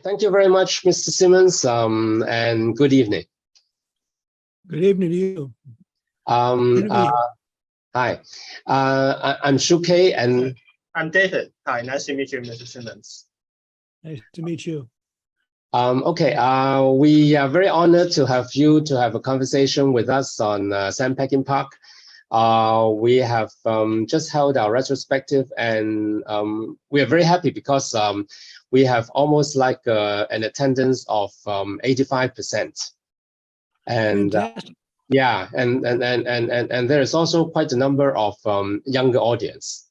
Thank you very much, Mr. Simmons, and good evening. Good evening to you. Hi, I'm Shuke, and I'm David. Hi, nice to meet you, Mr. Simmons. Nice to meet you. We are very honored to have you to have a conversation with us on Sam Peckinpah. We have just held our retrospective, and we are very happy because we have almost like an attendance of 85%. And yeah, and there is also quite a number of younger audience,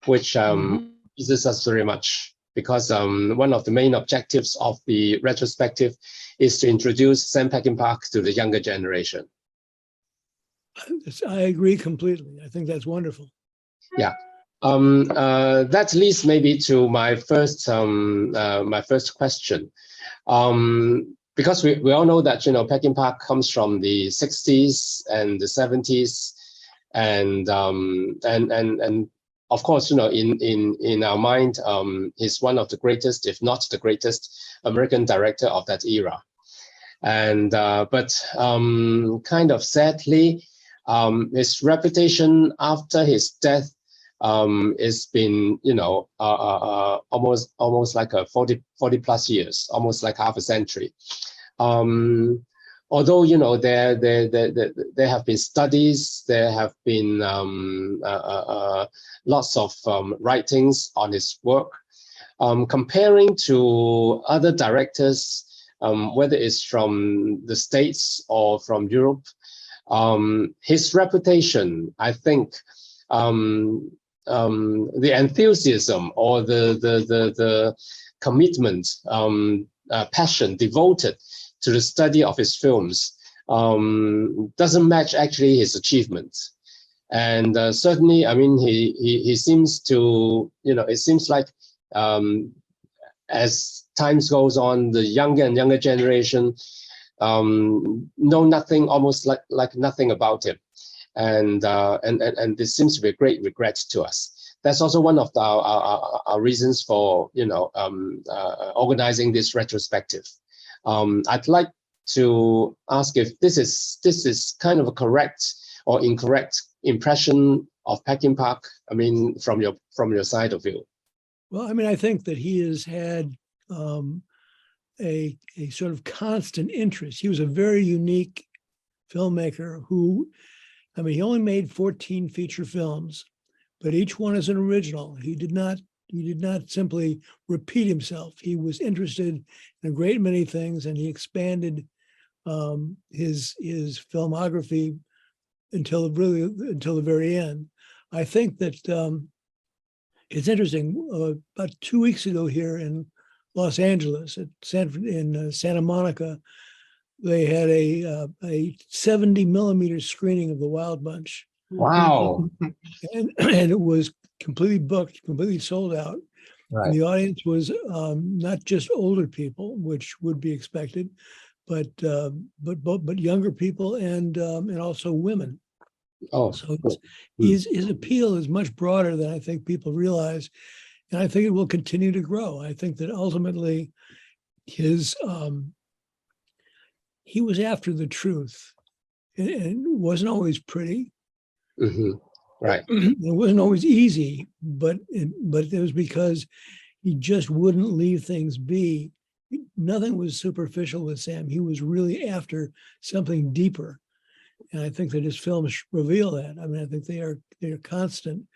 which pleases us very much, because one of the main objectives of the retrospective is to introduce Sam Peckinpah to the younger generation. I agree completely. I think that's wonderful. Yeah. That leads maybe to my first question. Because we all know that, you know, Peckinpah comes from the 60s and the 70s, and of course, you know, in our mind, he's one of the greatest, if not the greatest, American director of that era. And but kind of sadly, his reputation after his death it's been, you know, almost like a 40 plus years, almost like half a century. Although, you know, there have been studies, there have been lots of writings on his work, comparing to other directors, whether it's from the States or from Europe. His reputation, I think, the enthusiasm or the commitment, passion devoted to the study of his films doesn't match actually his achievements. And certainly, I mean, he seems to, you know, it seems like as time goes on, the younger and younger generation know nothing, almost like nothing about him. And this seems to be a great regret to us. That's also one of our reasons for, you know, organizing this retrospective. I'd like to ask if this is kind of a correct or incorrect impression of Peckinpah. I mean, from your side of view. Well, I mean, I think that he has had a sort of constant interest. He was a very unique filmmaker who, I mean, he only made 14 feature films, but each one is an original. He did not simply repeat himself. He was interested in a great many things, and he expanded his filmography until the very end. I think that it's interesting. About 2 weeks ago here in Los Angeles, in Santa Monica, they had a 70 millimeter screening of The Wild Bunch. Wow. And it was completely booked, completely sold out. Right. And the audience was not just older people, which would be expected, but younger people and also women. Oh, so cool. his appeal is much broader than I think people realize, and I think it will continue to grow. I think that ultimately he was after the truth, and it wasn't always pretty. Right. It wasn't always easy, but it was because he just wouldn't leave things be. Nothing was superficial with Sam. He was really after something deeper, and I think that his films reveal that. I mean, I think they are constant.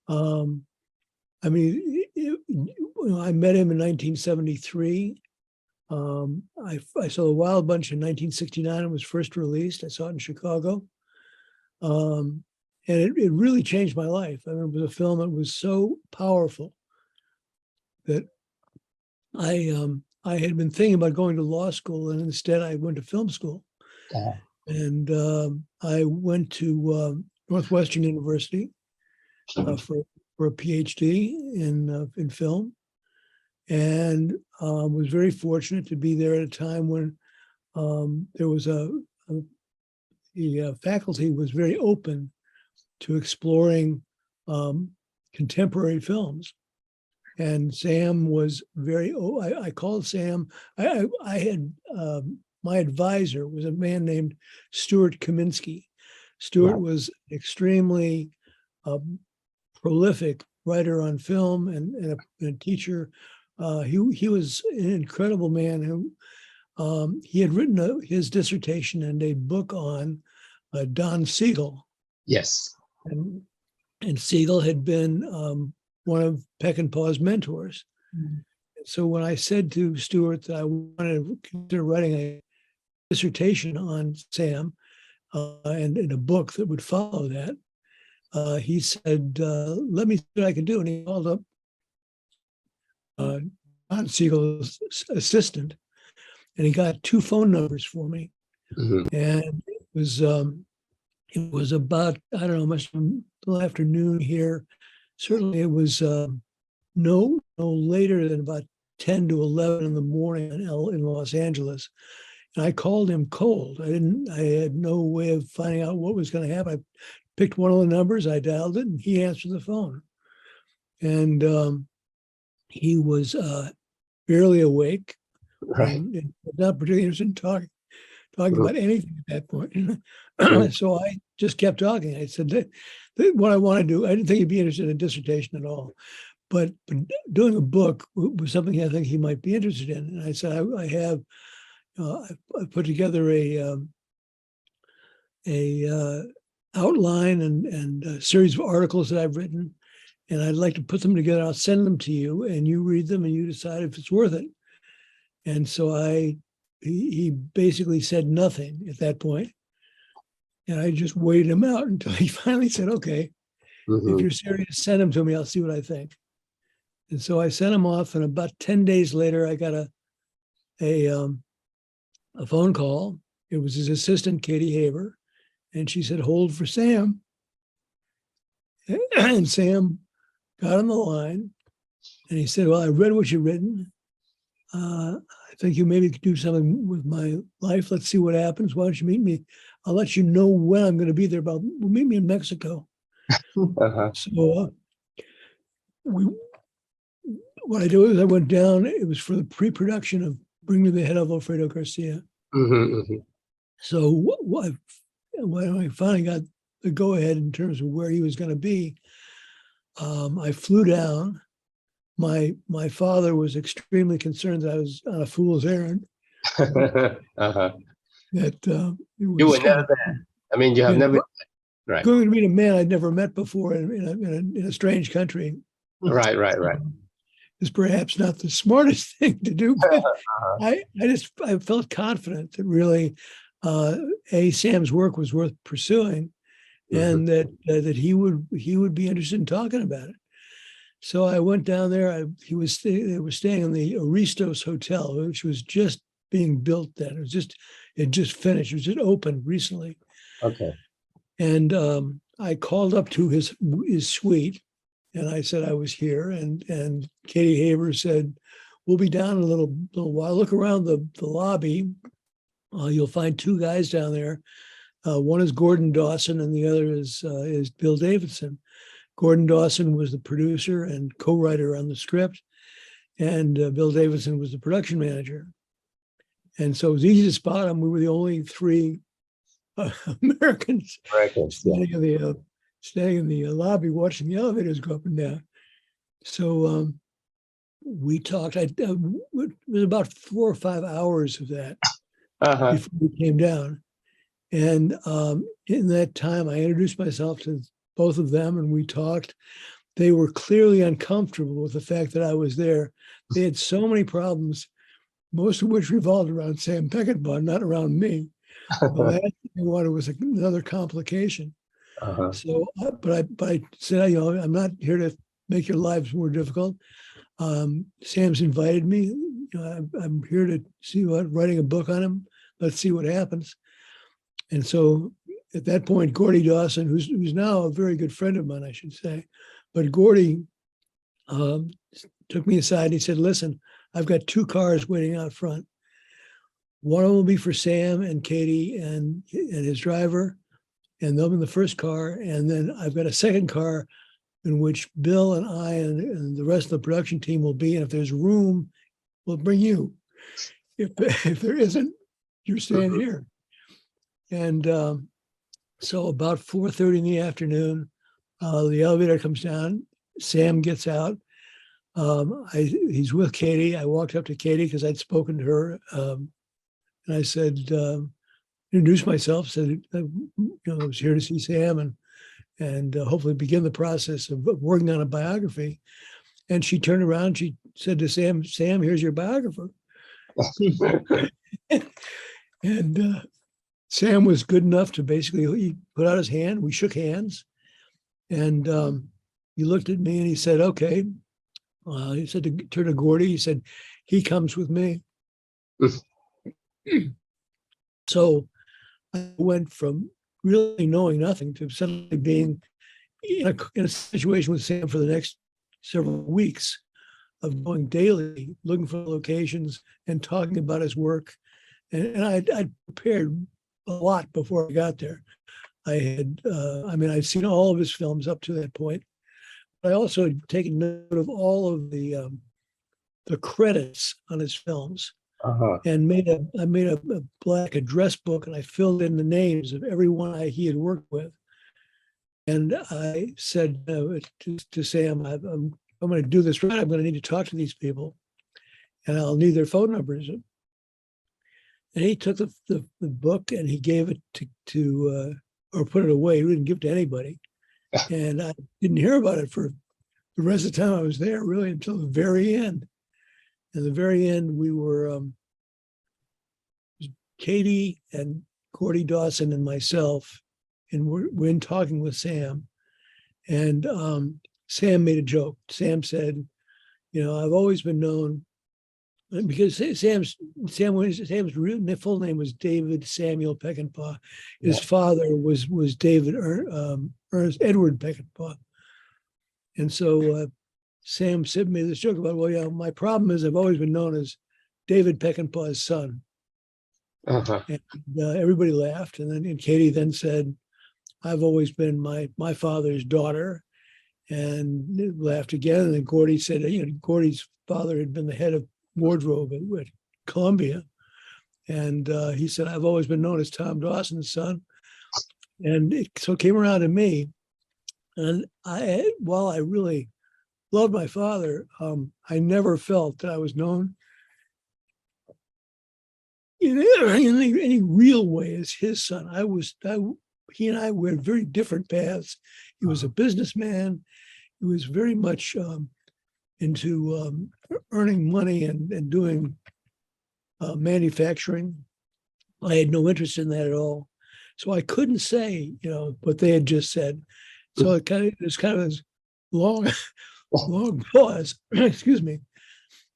I mean, I met him in 1973. I saw The Wild Bunch in 1969. It was first released. I saw it in Chicago. And it really changed my life. I mean, it was a film that was so powerful that I had been thinking about going to law school, and instead I went to film school. And I went to Northwestern University for a PhD in film, and was very fortunate to be there at a time when there was the faculty was very open to exploring contemporary films. And Sam was I called Sam. I had, my advisor was a man named Stuart Kaminsky. Stuart was extremely prolific writer on film and a teacher. He was an incredible man who he had written his dissertation and a book on Don Siegel. Yes. And Siegel had been one of Peckinpah's mentors. So when I said to Stuart that I wanted to consider writing a dissertation on Sam and in a book that would follow that, he said, let me see what I can do. And he called up Don Siegel's assistant, and he got 2 phone numbers for me. And it was about, I don't know, must have been a little afternoon here. Certainly it was no later than about 10 to 11 in the morning in Los Angeles. And I called him cold. I had no way of finding out what was going to happen. I picked one of the numbers, I dialed it, and he answered the phone. And he was barely awake. Right. And not particularly interested in talking about anything at that point. So I just kept talking. I said, what I want to do, I didn't think he'd be interested in a dissertation at all, but doing a book was something I think he might be interested in. And I said, I have, I put together a outline and a series of articles that I've written, and I'd like to put them together. I'll send them to you, and you read them, and you decide if it's worth it. And so he basically said nothing at that point. And I just waited him out until he finally said, okay, if you're serious, send them to me. I'll see what I think. And so I sent him off, and about 10 days later, I got a phone call. It was his assistant, Katie Haber, and she said, hold for Sam. And Sam got on the line, and he said, well, I read what you've written. I think you maybe could do something with my life. Let's see what happens. Why don't you meet me? I'll let you know when I'm going to be there. We'll meet me in Mexico. So what I did was I went down. It was for the pre-production of Bring Me the Head of Alfredo Garcia. So when I finally got the go-ahead in terms of where he was going to be, I flew down. My father was extremely concerned that I was on a fool's errand. That you were never there. I mean, you have never. Right. Going to meet a man I'd never met before in a strange country. Right. Is perhaps not the smartest thing to do, but I felt confident that really Sam's work was worth pursuing, and that he would be interested in talking about it. So I went down there. They were staying in the Aristos Hotel, which was just being built then. It just finished. It was just opened recently. Okay. And I called up to his suite, and I said I was here. And Katie Haber said, "We'll be down in a little while. Look around the lobby. You'll find 2 guys down there. One is Gordon Dawson, and the other is Bill Davidson." Gordon Dawson was the producer and co-writer on the script, and Bill Davidson was the production manager. And so it was easy to spot them. We were the only 3 Americans standing in the lobby watching the elevators go up and down. So we talked. It was about 4 or 5 hours of that before we came down. And in that time, I introduced myself to both of them, and we talked. They were clearly uncomfortable with the fact that I was there. They had so many problems, most of which revolved around Sam Peckinpah, not around me. The last thing they wanted was another complication. So, but I said, I'm not here to make your lives more difficult. Sam's invited me. I'm here to see writing a book on him. Let's see what happens. And so at that point, Gordy Dawson, who's now a very good friend of mine, I should say, but Gordy took me aside and he said, listen, I've got 2 cars waiting out front. One of them will be for Sam and Katie and his driver, and they'll be in the first car. And then I've got a second car in which Bill and I and the rest of the production team will be. And if there's room, we'll bring you. If there isn't, you're staying here. And so about 4:30 in the afternoon, the elevator comes down. Sam gets out. He's with Katie. I walked up to Katie because I'd spoken to her. And I said, introduced myself, said, I was here to see Sam and hopefully begin the process of working on a biography. And she turned around, she said to Sam, here's your biographer. And Sam was good enough to basically, he put out his hand, we shook hands, and he looked at me and he said, okay. He said to turn to Gordy, he said, he comes with me. So I went from really knowing nothing to suddenly being in a situation with Sam for the next several weeks of going daily, looking for locations and talking about his work. And I'd prepared a lot before I got there. I'd seen all of his films up to that point. I also had taken note of all of the credits on his films, and I made a black address book, and I filled in the names of everyone he had worked with. And I said to Sam, I'm going to do this right. I'm going to need to talk to these people, and I'll need their phone numbers. And he took the book and he gave it to or put it away. He didn't give it to anybody. And I didn't hear about it for the rest of the time I was there, really, until the very end. At the very end, we were Katie and Gordy Dawson and myself, and we're in talking with Sam. And Sam made a joke. Sam said, I've always been known, because Sam's real full name was David Samuel Peckinpah. His father was David Edward Peckinpah. And so Sam said to me this joke about, my problem is I've always been known as David Peckinpah's son. And everybody laughed. And Katie then said, I've always been my father's daughter. And laughed again. And then Gordy said, Gordy's father had been the head of wardrobe at Columbia. And he said, I've always been known as Tom Dawson's son. And so it came around to me. And while I really loved my father, I never felt that I was known in any real way as his son. He and I were very different paths. He was a businessman. He was very much into earning money and doing manufacturing. I had no interest in that at all. So I couldn't say, what they had just said. So there's kind of this long pause, excuse me.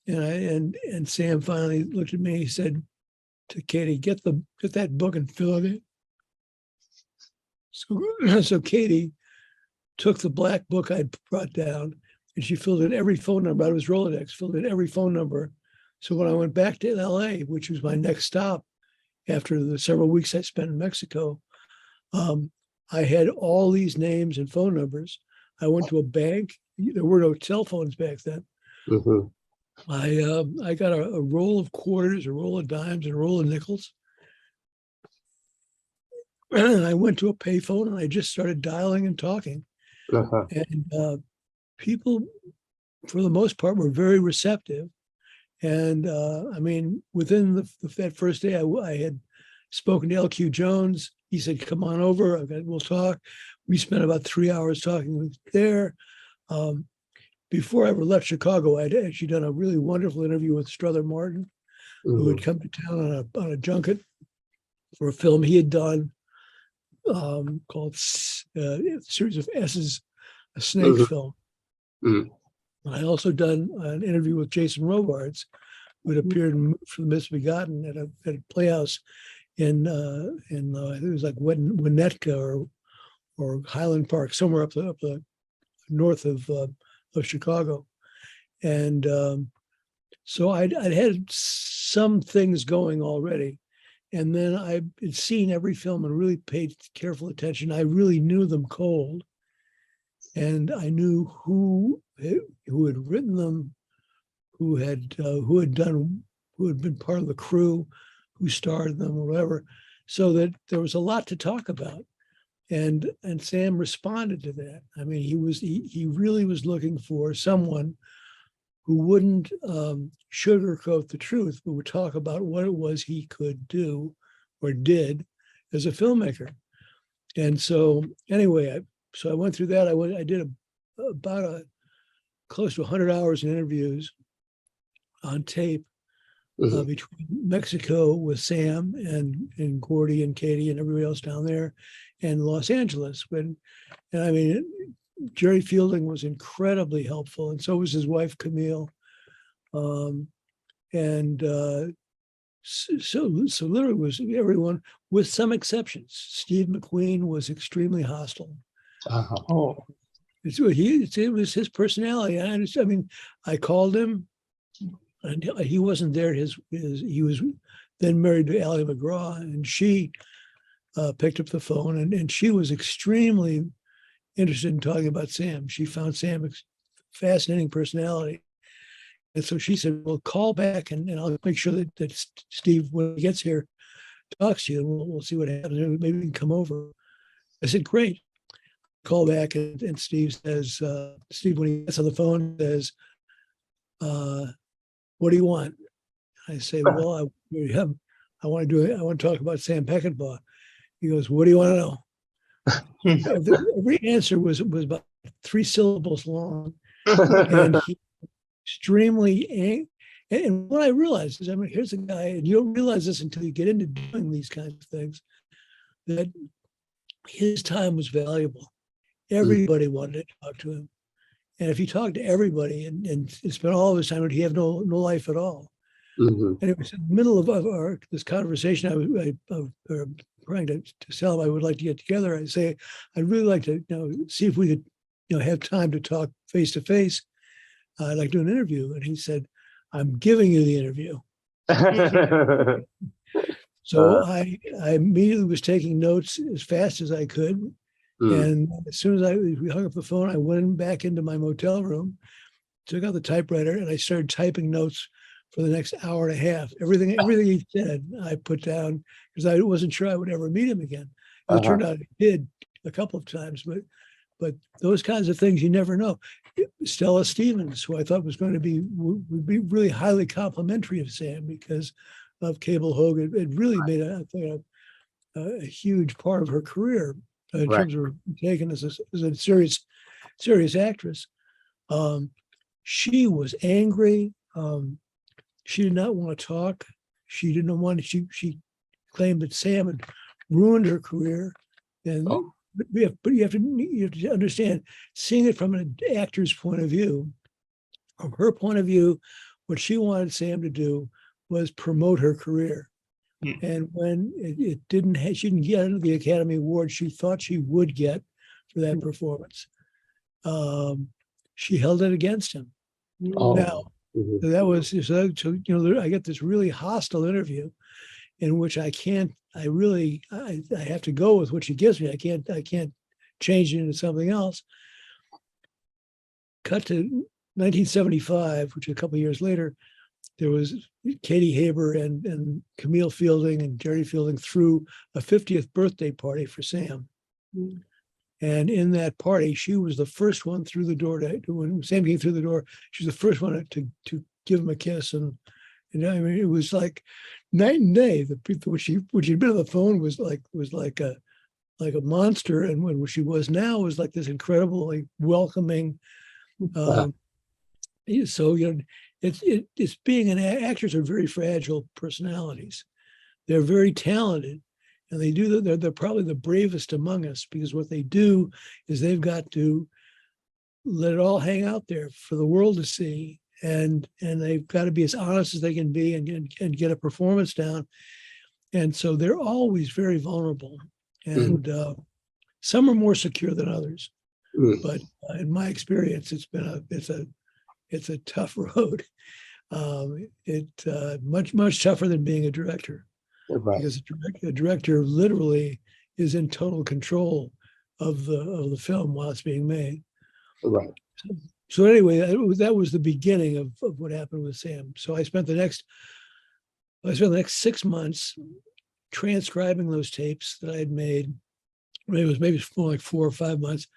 And Sam finally looked at me, he said to Katie, get that book and fill it in. So Katie took the black book I'd brought down, and she filled in every phone number out of his Rolodex, filled in every phone number. So when I went back to LA, which was my next stop after the several weeks I spent in Mexico, I had all these names and phone numbers. I went to a bank. There were no cell phones back then. I got a roll of quarters, a roll of dimes, and a roll of nickels. And I went to a payphone and I just started dialing and talking. And people, for the most part, were very receptive. And within that first day, I had spoken to LQ Jones. He said, come on over, we'll talk. We spent about 3 hours talking there. Before I ever left Chicago, I'd actually done a really wonderful interview with Strother Martin, who had come to town on a junket for a film he had done called a series of S's, a snake film. I also done an interview with Jason Robards, who had appeared for The Misbegotten at a playhouse in I think it was like Winnetka or Highland Park, somewhere up the north of Chicago. And so I'd had some things going already. And then I had seen every film and really paid careful attention. I really knew them cold. and I knew who had written them, who had been part of the crew, who starred in them, or whatever, so that there was a lot to talk about. And Sam responded to that. I mean, he really was looking for someone who wouldn't sugarcoat the truth, but would talk about what it was he could do or did as a filmmaker. And so anyway, I went through that. I did about close to 100 hours in interviews on tape between Mexico with Sam and Gordy and Katie and everybody else down there, and Los Angeles. And I mean, Jerry Fielding was incredibly helpful, and so was his wife, Camille. So literally was everyone, with some exceptions. Steve McQueen was extremely hostile. Oh. It was his personality. I mean, I called him, and he wasn't there. He was then married to Ally McGraw, and she picked up the phone, and she was extremely interested in talking about Sam. She found Sam a fascinating personality. And so she said, well, call back and I'll make sure that Steve, when he gets here, talks to you, and we'll see what happens. Maybe we can come over. I said, great. Call back, and Steve says, Steve, when he gets on the phone, says, what do you want? I say, well, I want to talk about Sam Peckinpah. He goes, what do you want to know? Every answer was about 3 syllables long. And he extremely angry. And what I realized is, I mean, here's a guy, and you don't realize this until you get into doing these kinds of things, that his time was valuable. Everybody wanted to talk to him. And if he talked to everybody and spent all of his time, he'd have no life at all. And it was in the middle of this conversation, I was trying to tell him I would like to get together. I say, I'd really like to see if we could have time to talk face to face. I'd like to do an interview. And he said, I'm giving you the interview. So I immediately was taking notes as fast as I could. And as soon as we hung up the phone, I went back into my motel room, took out the typewriter, and I started typing notes for the next hour and a half. Everything he said, I put down, because I wasn't sure I would ever meet him again. It turned out I did a couple of times, but those kinds of things you never know. Stella Stevens, who I thought would be really highly complimentary of Sam because of Cable Hogan, it really made a huge part of her career in terms of her taken as a serious actress. She was angry. She did not want to talk. She didn't want to. She claimed that Sam had ruined her career, and but you have to understand, seeing it from an actor's point of view, from her point of view, what she wanted Sam to do was promote her career. And when she didn't get the Academy Award she thought she would get for that performance, she held it against him. Now, that was so. I get this really hostile interview, in which I have to go with what she gives me. I can't change it into something else. Cut to 1975, which a couple of years later, there was Katie Haber and Camille Fielding and Jerry Fielding threw a 50th birthday party for Sam. And in that party, she was the first one through the door. When Sam came through the door, she was the first one to give him a kiss. And I mean, it was like night and day. The people when she'd been on the phone was like a monster, and when she was now was like this incredibly welcoming. So it's being an actors are very fragile personalities. They're very talented, and they're probably the bravest among us, because what they do is they've got to let it all hang out there for the world to see, and they've got to be as honest as they can be and get a performance down. And so they're always very vulnerable, and some are more secure than others. But in my experience, it's a tough road. Much tougher than being a director, because a director literally is in total control of the film while it's being made. Right. So anyway, that was the beginning of what happened with Sam. So I spent the next 6 months transcribing those tapes that I had made. It was maybe more like 4 or 5 months,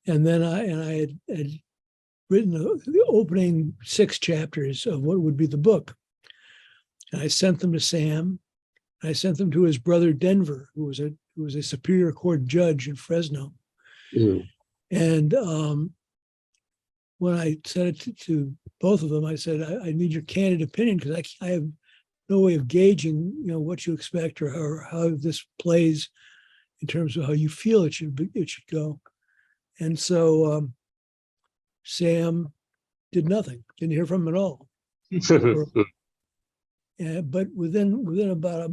and then I had written the opening 6 chapters of what would be the book. And I sent them to Sam. I sent them to his brother Denver, who was a Superior Court judge in Fresno. Mm. And when I said it to both of them, I said, I need your candid opinion, because I have no way of gauging, what you expect or how this plays in terms of how you feel it should go. And so Sam did nothing, didn't hear from him at all. But within about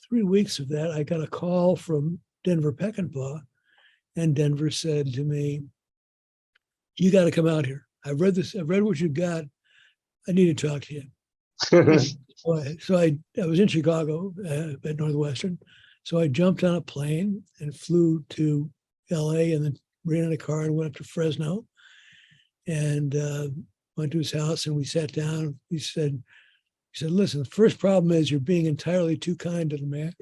3 weeks of that, I got a call from Denver Peckinpah, and Denver said to me, "You got to come out here. I've read this. I've read what you've got. I need to talk to you." So I was in Chicago at Northwestern. So I jumped on a plane and flew to LA, and then rented a car and went up to Fresno, and went to his house, and we sat down. He said, "Listen, the first problem is you're being entirely too kind to the man."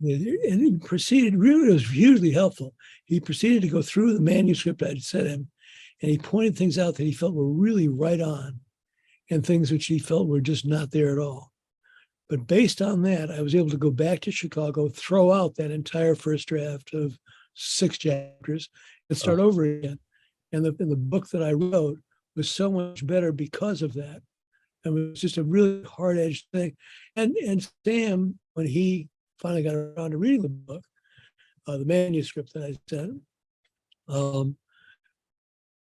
And he proceeded, really, it was hugely helpful. He proceeded to go through the manuscript I'd sent him, and he pointed things out that he felt were really right on, and things which he felt were just not there at all. But based on that, I was able to go back to Chicago, throw out that entire first draft of 6 chapters, and start over again. And the book that I wrote was so much better because of that. And it was just a really hard-edged thing. And Sam, when he finally got around to reading the book, the manuscript that I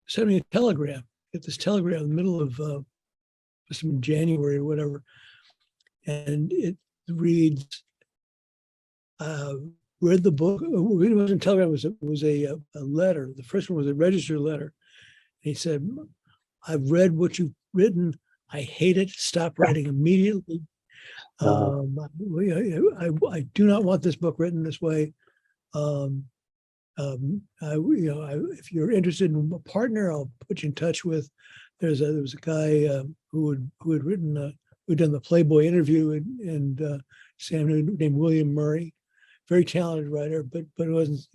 sent me a telegram. Get this telegram in the middle of must have been January or whatever, and it reads, "Read the book." It wasn't a telegram. It was a letter. The first one was a registered letter. And he said, "I've read what you've written. I hate it. Stop writing immediately. I do not want this book written this way. If you're interested in a partner, I'll put you in touch with." There was a guy who had done the Playboy interview, and Sam, named William Murray, very talented writer, but he was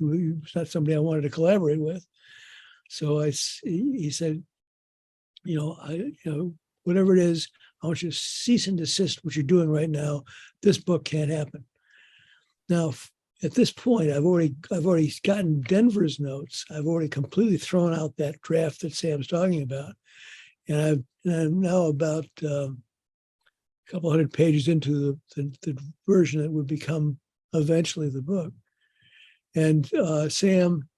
not somebody I wanted to collaborate with. So he said, "Whatever it is, I want you to cease and desist what you're doing right now. This book can't happen." Now, at this point, I've already gotten Denver's notes. I've already completely thrown out that draft that Sam's talking about, and I'm now about a couple hundred pages into the version that would become eventually the book. And Sam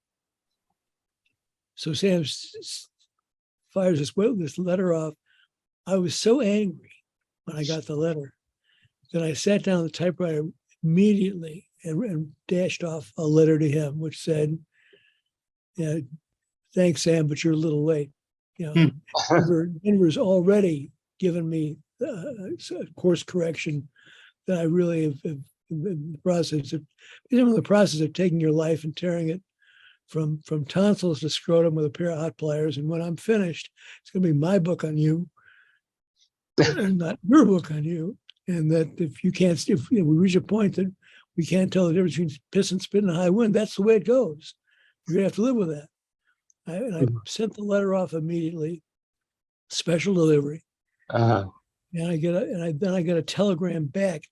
fires this letter off. I was so angry when I got the letter that I sat down at the typewriter immediately and dashed off a letter to him, which said, "Thanks, Sam, but you're a little late. Denver's already given me a course correction that I really have in the process of taking your life and tearing it from tonsils to scrotum with a pair of hot pliers. And when I'm finished, it's going to be my book on you, and not your book on you. And that if we reach a point that we can't tell the difference between piss and spit in a high wind, that's the way it goes. You're gonna have to live with that." I sent the letter off immediately, special delivery. And then I get a telegram back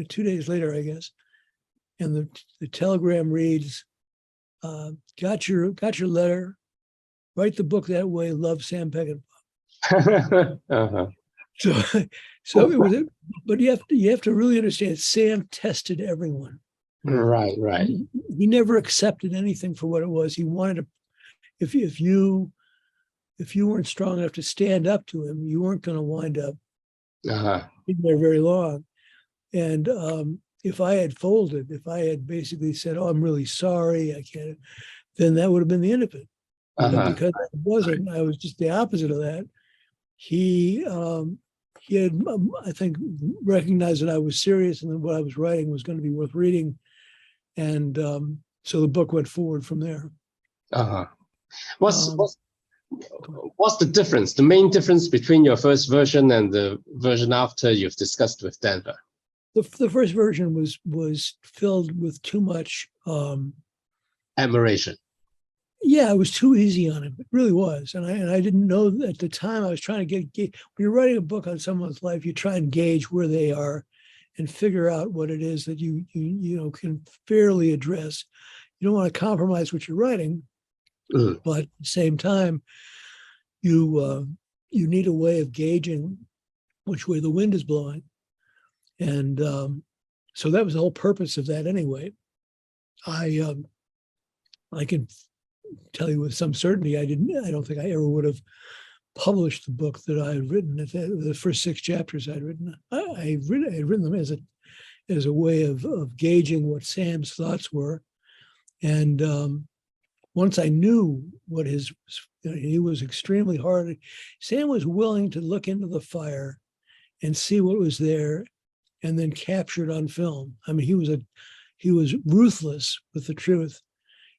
2 days later, I guess. And the telegram reads, got your letter, write the book that way, love, Sam Peckinpah. So it was, but you have to really understand, Sam tested everyone. Right. He never accepted anything for what it was. He wanted to, if you weren't strong enough to stand up to him, you weren't going to wind up being there very long. And if I had folded, if I had basically said, "Oh, I'm really sorry, I can't," then that would have been the end of it. But because I wasn't, I was just the opposite of that. He had, I think, recognized that I was serious and that what I was writing was going to be worth reading. And so the book went forward from there. Uh-huh. What's the difference, the main difference between your first version and the version after you've discussed with Denver? The first version was filled with too much admiration. Yeah, it was too easy on him. It really was, and I didn't know at the time. I was trying to get when you're writing a book on someone's life, you try and gauge where they are, and figure out what it is that you can fairly address. You don't want to compromise what you're writing, but at the same time, you need a way of gauging which way the wind is blowing, and so that was the whole purpose of that anyway. I can tell you with some certainty, I don't think I ever would have published the book that I had written. The first 6 chapters I'd written. I had written them as a way of gauging what Sam's thoughts were, and once I knew what he was extremely hard. Sam was willing to look into the fire and see what was there, and then capture it on film. I mean, he was ruthless with the truth.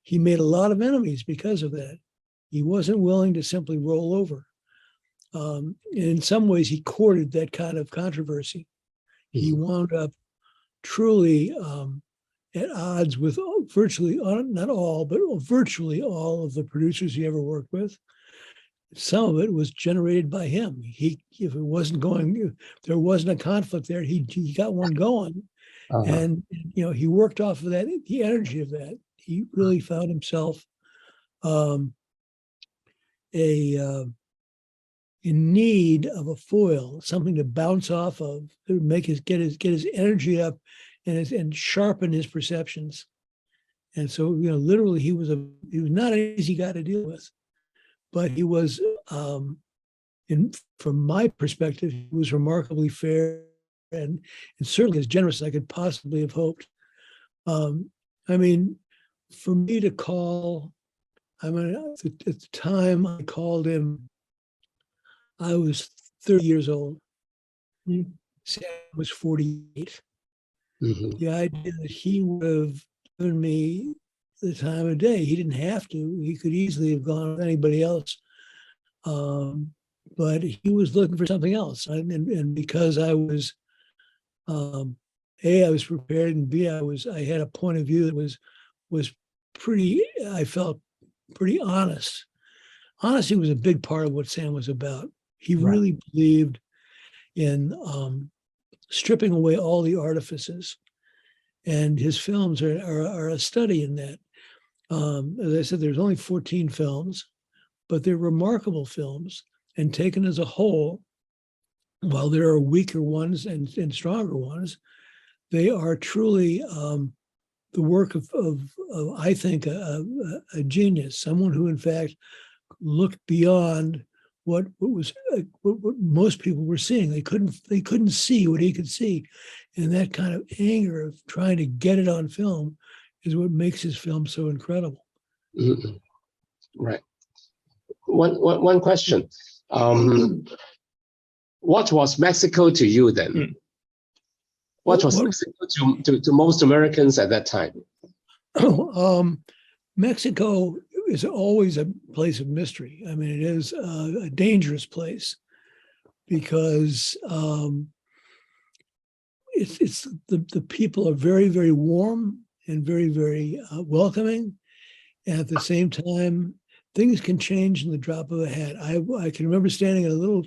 He made a lot of enemies because of that. He wasn't willing to simply roll over. In some ways, he courted that kind of controversy. He wound up truly at odds with virtually, not all, but virtually all of the producers he ever worked with. Some of it was generated by him. If it wasn't going, if there wasn't a conflict there, he got one going. And he worked off of that, the energy of that. He really found himself in need of a foil, something to bounce off of, to make get his energy up and sharpen his perceptions. And so, literally, he was not an easy guy to deal with, but he was, from my perspective, he was remarkably fair and certainly as generous as I could possibly have hoped. I mean, for me to call, at the time I called him, I was 30 years old. Sam was 48. The idea that he would have given me the time of day, he didn't have to. He could easily have gone with anybody else. But he was looking for something else. And because I was, A, I was prepared, and B, I had a point of view that was pretty, I felt pretty honest. Honesty was a big part of what Sam was about. He really believed in stripping away all the artifices, and his films are a study in that. As I said, there's only 14 films, but they're remarkable films, and taken as a whole, while there are weaker ones and stronger ones, they are truly the work of I think, a genius, someone who in fact looked beyond what most people were seeing. They couldn't see what he could see, and that kind of anger of trying to get it on film is what makes his film so incredible. Right. One question. What was Mexico to you then? What was Mexico to most Americans at that time? Mexico is always a place of mystery. I mean, it is a dangerous place because it's the people are very, very warm and very, very welcoming. And at the same time, things can change in the drop of a hat. I can remember standing in a little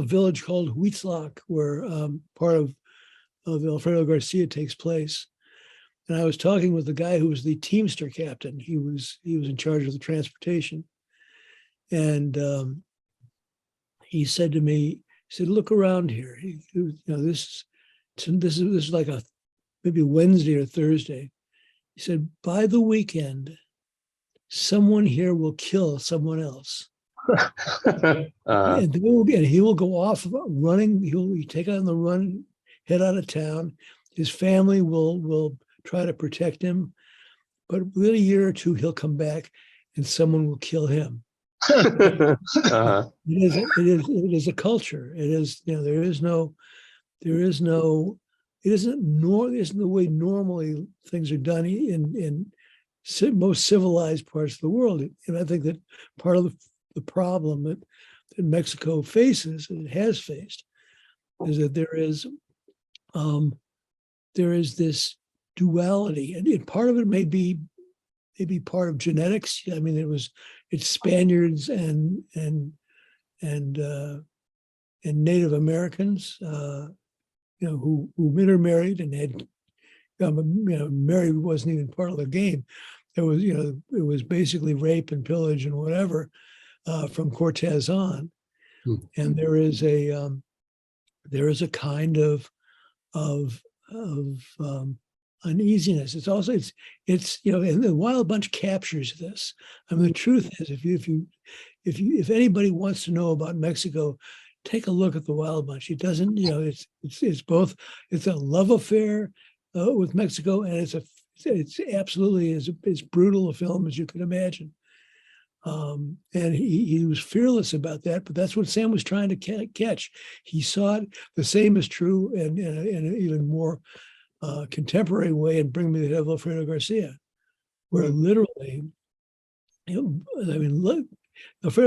village called Huitzlac, where part of Alfredo Garcia takes place. And I was talking with the guy who was the Teamster captain. He was in charge of the transportation. And he said to me, he said, "Look around here. This is like maybe Wednesday or Thursday." He said, "By the weekend, someone here will kill someone else." And he will go off running. He'll take on the run, head out of town. His family will try to protect him, but within a year or two, he'll come back and someone will kill him. It is a culture. It is, it isn't the way normally things are done in most civilized parts of the world. And I think that part of the problem that Mexico faces, and it has faced, is that there is this duality, and part of it may be part of genetics. I mean, it's Spaniards and Native Americans, who intermarried and had, married wasn't even part of the game. It was basically rape and pillage and whatever from Cortez on, and there is a kind of uneasiness. It's also and the Wild Bunch captures this. I mean, the truth is, if anybody wants to know about Mexico, take a look at the Wild Bunch. It doesn't, it's both, it's a love affair with Mexico, and it's absolutely as brutal a film as you could imagine. And he was fearless about that, but that's what Sam was trying to catch. He saw it. The same is true in an even more contemporary way in Bring Me the Head of Alfredo Garcia, where literally, Alfredo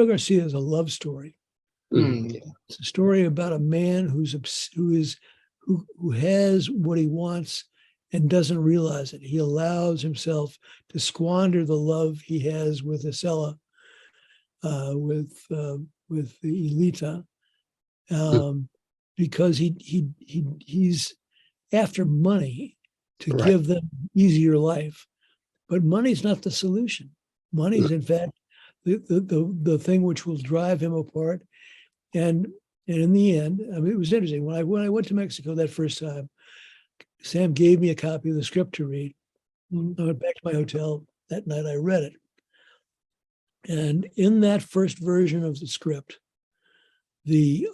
Garcia is a love story. It's a story about a man who has what he wants and doesn't realize it. He allows himself to squander the love he has with Isela, with the Elita, because he's after money to give them easier life. But money's not the solution. Money is, in fact, the thing which will drive him apart. And in the end, I mean, it was interesting. When I went to Mexico that first time, Sam gave me a copy of the script to read. I went back to my hotel that night. I read it. And in that first version of the script, the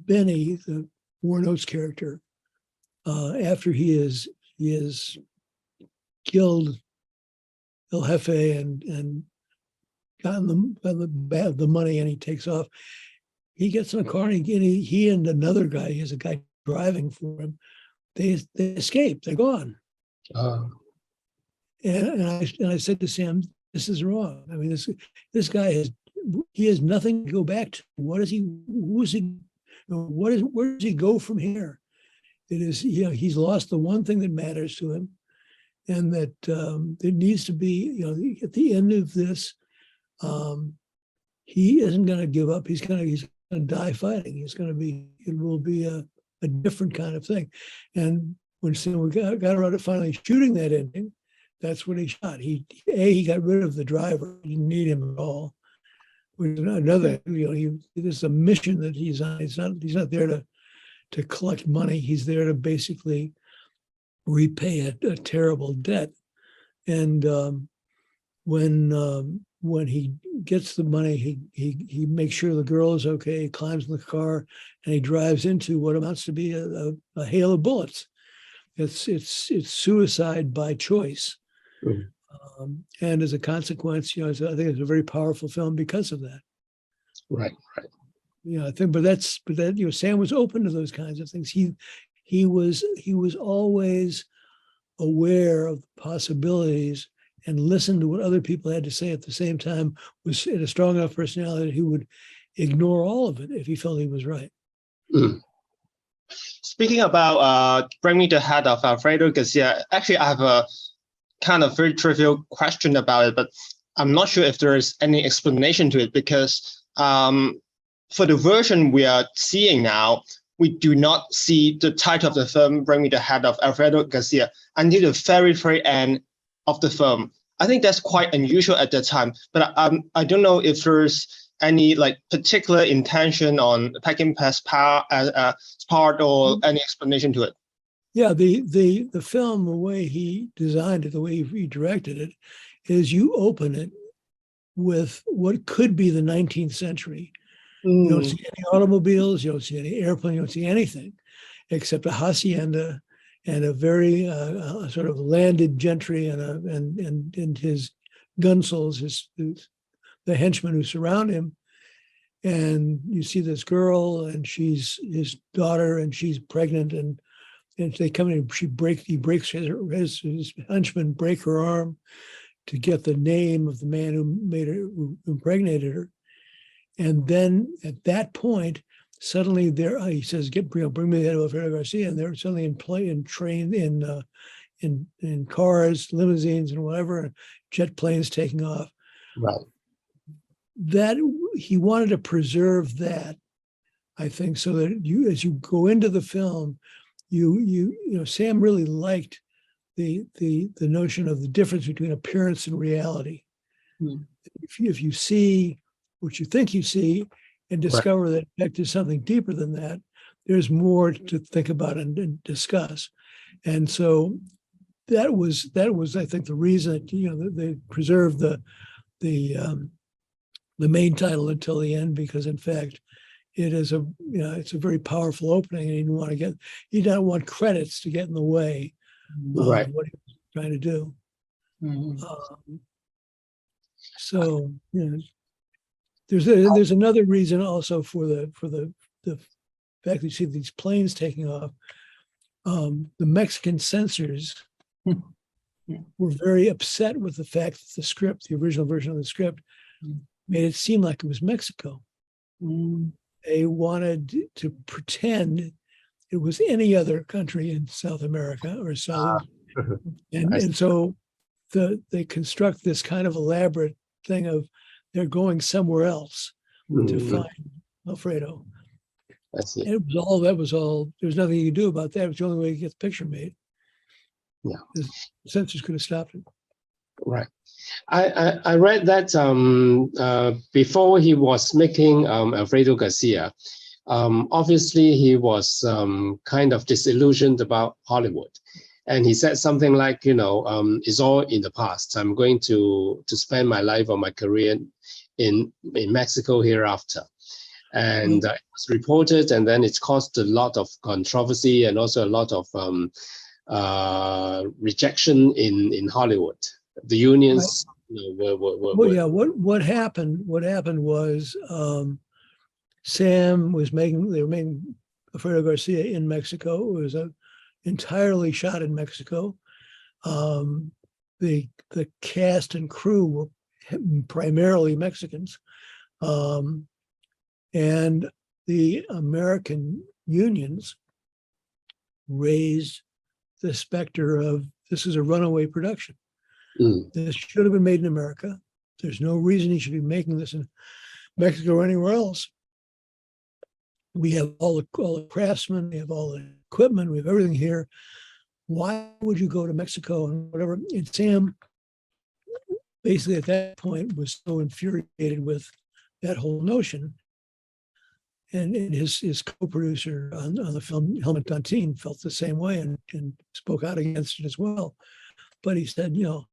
Benny, the Warren Oates character, after he is killed El Jefe and gotten the money, and he takes off, he gets in a car, and he and another guy, he has a guy driving for him, they escape, they're gone. And I said to Sam, this is wrong. I mean, this guy has nothing to go back to. Where does he go from here? It is, he's lost the one thing that matters to him, and that there needs to be, at the end of this, he isn't going to give up. He's going to die fighting. It will be a different kind of thing. And when Sam got around to finally shooting that ending, that's when he shot. He got rid of the driver. He didn't need him at all. Another, this is a mission that he's on. He's not there to collect money. He's there to basically repay a terrible debt. And when he gets the money, he makes sure the girl is okay. He climbs in the car, and he drives into what amounts to be a hail of bullets. It's suicide by choice. And as a consequence, I think it's a very powerful film because of that. Right. I think, but Sam was open to those kinds of things. He was always aware of the possibilities and listened to what other people had to say at the same time. Was in a strong enough personality that he would ignore all of it if he felt he was right. Speaking about Bring Me the Head of Alfredo Garcia, actually, I have a kind of very trivial question about it, but I'm not sure if there is any explanation to it, because for the version we are seeing now, we do not see the title of the film, Bring Me the Head of Alfredo Garcia, until the very, very end of the film. I think that's quite unusual at that time, but I don't know if there's any particular intention on Peckinpah's part or any explanation to it. Yeah, the film, the way he designed it, the way he directed it, is you open it with what could be the 19th century. You don't see any automobiles, you don't see any airplane, you don't see anything except a hacienda and a very sort of landed gentry and his gunsols, the henchmen who surround him. And you see this girl, and she's his daughter, and she's pregnant, and and they come in, he breaks his henchmen break her arm to get the name of the man who impregnated her. And then at that point, suddenly he says, bring me the head of Alfredo Garcia. And they're suddenly in cars, limousines and whatever, jet planes taking off. Right. That he wanted to preserve that, I think, so that as you go into the film, you know, Sam really liked the notion of the difference between appearance and reality. Mm. If you see what you think you see and discover right. that in fact there's something deeper than that, there's more to think about and discuss. And so that was I think the reason that, you know, they preserved the main title until the end, because in fact it is it's a very powerful opening, and you don't want credits to get in the way right. of what he was trying to do. Mm-hmm. So you know, there's another reason also for the fact that you see these planes taking off. The Mexican censors were very upset with the fact that the script, the original version of the script, made it seem like it was Mexico. They wanted to pretend it was any other country in South America or South, and so they construct this kind of elaborate thing of they're going somewhere else to find Alfredo. I see. And that was all. There was nothing you could do about that. It was the only way to get the picture made. Yeah, the censors could have stopped it. Right. I read that before he was making Alfredo Garcia, obviously he was kind of disillusioned about Hollywood. And he said something like, you know, it's all in the past. I'm going to spend my life or my career in Mexico hereafter. And it was reported, and then it's caused a lot of controversy and also a lot of rejection in Hollywood. The unions what happened was they were making Alfredo Garcia in Mexico. It was entirely shot in Mexico. The cast and crew were primarily Mexicans, and the American unions raised the specter of this is a runaway production. This should have been made in America. There's no reason he should be making this in Mexico or anywhere else. We have all the craftsmen, we have all the equipment, we have everything here. Why would you go to Mexico and whatever? And Sam basically at that point was so infuriated with that whole notion. And his co-producer on the film, Helmut Dantin, felt the same way and spoke out against it as well. But he said, you know,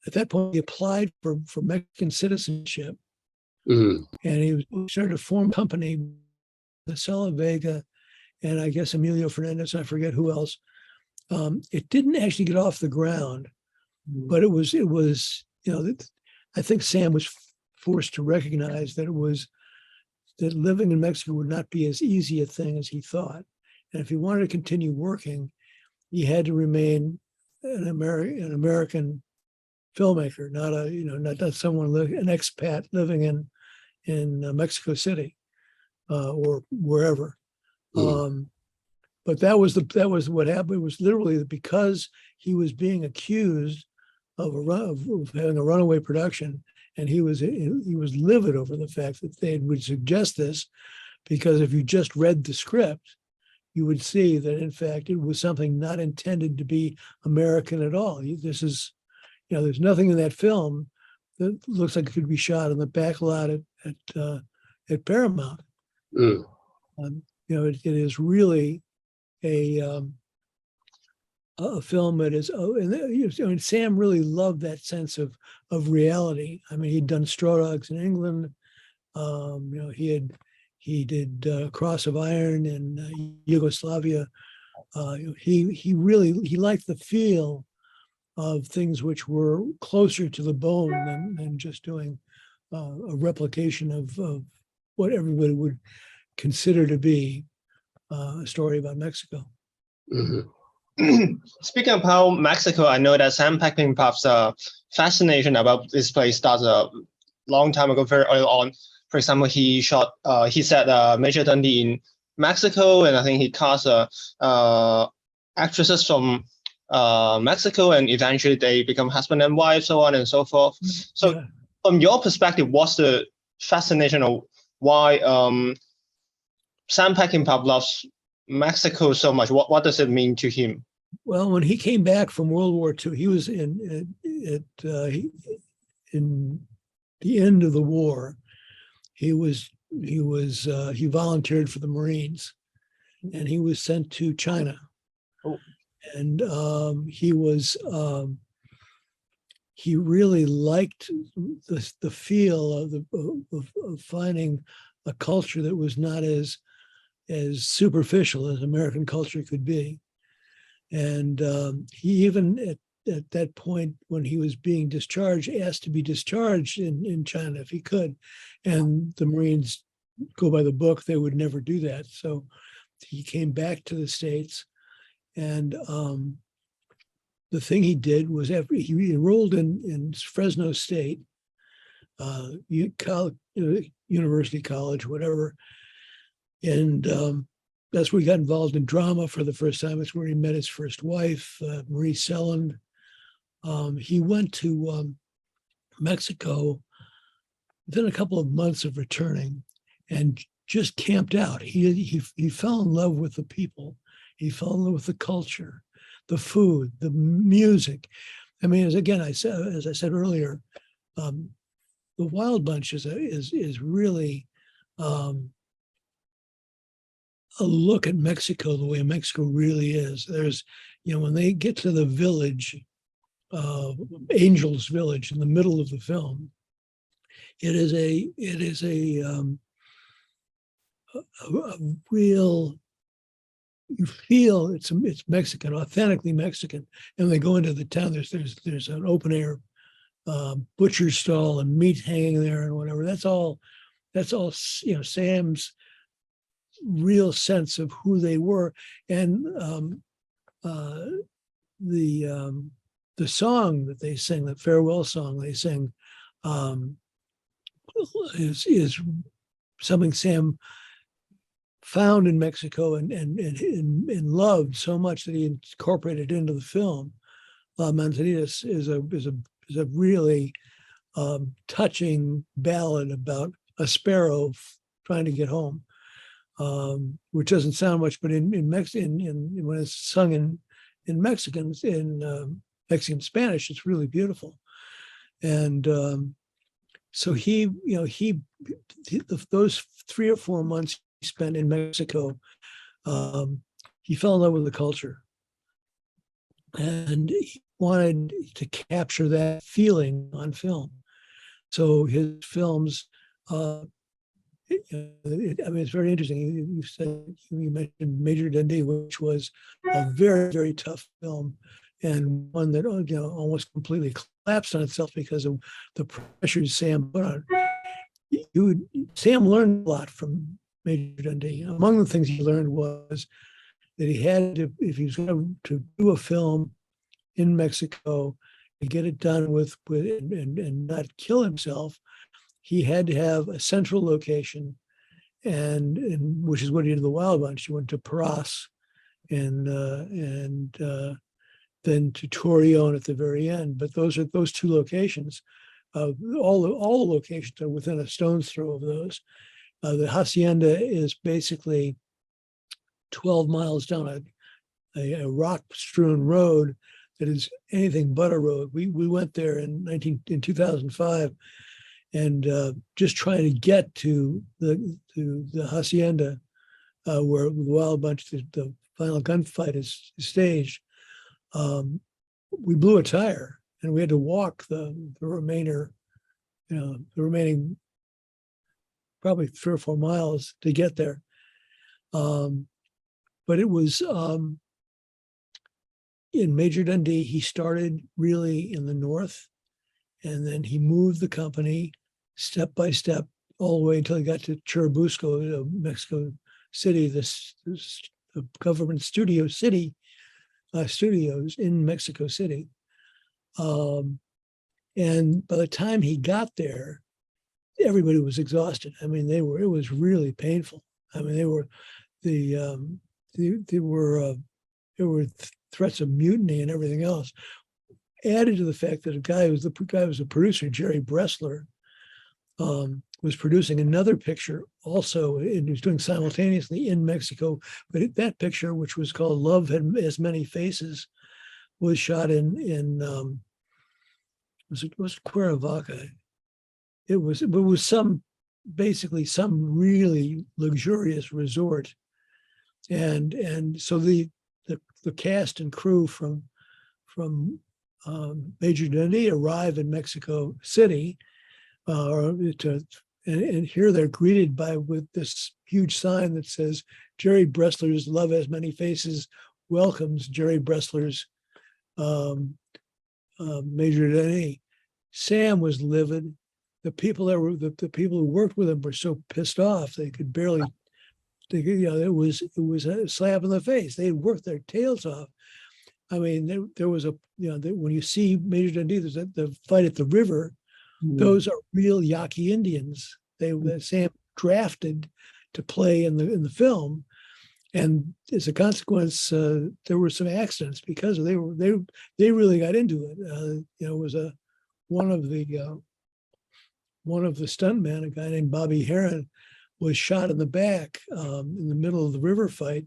at that point, he applied for Mexican citizenship, and he started to form a company, the Sela Vega, and I guess Emilio Fernandez, and I forget who else. It didn't actually get off the ground, but it was, you know, I think Sam was forced to recognize that that living in Mexico would not be as easy a thing as he thought. And if he wanted to continue working, he had to remain an American filmmaker, not someone an expat living in Mexico City or wherever. But that was what happened. It was literally because he was being accused of having a runaway production, and he was livid over the fact that they would suggest this, because if you just read the script, you would see that in fact it was something not intended to be American at all. This is, you know, there's nothing in that film that looks like it could be shot in the back lot at Paramount. You know, it is really a film that is, and Sam really loved that sense of reality. I mean, he'd done Straw Dogs in England. You know, he did Cross of Iron in Yugoslavia. He liked the feel of things which were closer to the bone than just doing a replication of what everybody would consider to be a story about Mexico. Speaking about Mexico, I know that Sam Peckinpah's fascination about this place started a long time ago, very early on. For example, he set Major Dundee in Mexico, and I think he cast actresses from Mexico, and eventually they become husband and wife, so on and so forth. So from your perspective, what's the fascination of why Sam Peckinpah loves Mexico so much? What does it mean to him? Well, when he came back from World War II, he was in the end of the war. He volunteered for the Marines, and he was sent to China. Oh. And he really liked the feel of finding a culture that was not as superficial as American culture could be. And he even at that point, when he was being discharged, asked to be discharged in China if he could. And the Marines go by the book, they would never do that. So he came back to the States, and the thing he did was he enrolled in Fresno State, University College, whatever. And that's where he got involved in drama for the first time. It's where he met his first wife, Marie Selland. He went to Mexico within a couple of months of returning and just camped out. He fell in love with the people. He fell in love with the culture, the food, the music. I mean, as I said earlier, the Wild Bunch is really a look at Mexico the way Mexico really is. There's, when they get to the village, Angel's Village, in the middle of the film, it is a real, you feel it's Mexican, authentically Mexican. And they go into the town. There's an open air butcher stall and meat hanging there and whatever. That's all. Sam's real sense of who they were, and the song that they sing, the farewell song they sing, is something Sam found in Mexico and loved so much that he incorporated into the film. La Manzanita is a really touching ballad about a sparrow trying to get home, which doesn't sound much, but in Mexican, when it's sung in Mexican Spanish, it's really beautiful. And so those 3 or 4 months he spent in Mexico, he fell in love with the culture, and he wanted to capture that feeling on film. So his films, it's very interesting. You mentioned Major Dundee, which was a very, very tough film, and one that almost completely collapsed on itself because of the pressures Sam put on it. Sam learned a lot from Major Dundee. Among the things he learned was that he had to, if he was going to do a film in Mexico, to get it done with and not kill himself, he had to have a central location, and which is what he did in the Wild Bunch. He went to Parras and then to Torreon at the very end. But those 2 locations. All the locations are within a stone's throw of those. The hacienda is basically 12 miles down a rock-strewn road that is anything but a road. We went there in 2005, and just trying to get to the hacienda where the Wild Bunch, the final gunfight is staged. We blew a tire, and we had to walk the remaining probably 3 or 4 miles to get there. But it was in Major Dundee, he started really in the north, and then he moved the company step by step all the way until he got to Churubusco, Mexico City, this government studios in Mexico City. And by the time he got there, everybody was exhausted. I mean, it was really painful. I mean, there were threats of mutiny and everything else. Added to the fact that the guy who was the producer, Jerry Bressler, was producing another picture also, and he was doing simultaneously in Mexico. But that picture, which was called Love Has Many Faces, was shot in was Cuernavaca. It was basically some really luxurious resort, and so the cast and crew from Major Dundee arrive in Mexico City, and here they're greeted with this huge sign that says Jerry Bressler's Love Has Many Faces welcomes Jerry Bressler's Major Dundee. Sam was livid. The people who worked with him were so pissed off they could barely. It was a slap in the face. They had worked their tails off. I mean, there was when you see Major Dundee, there's the fight at the river. Those are real Yaqui Indians. Sam drafted to play in the film, and as a consequence, there were some accidents because they really got into it. It was one of the stuntmen, a guy named Bobby Heron, was shot in the back in the middle of the river fight.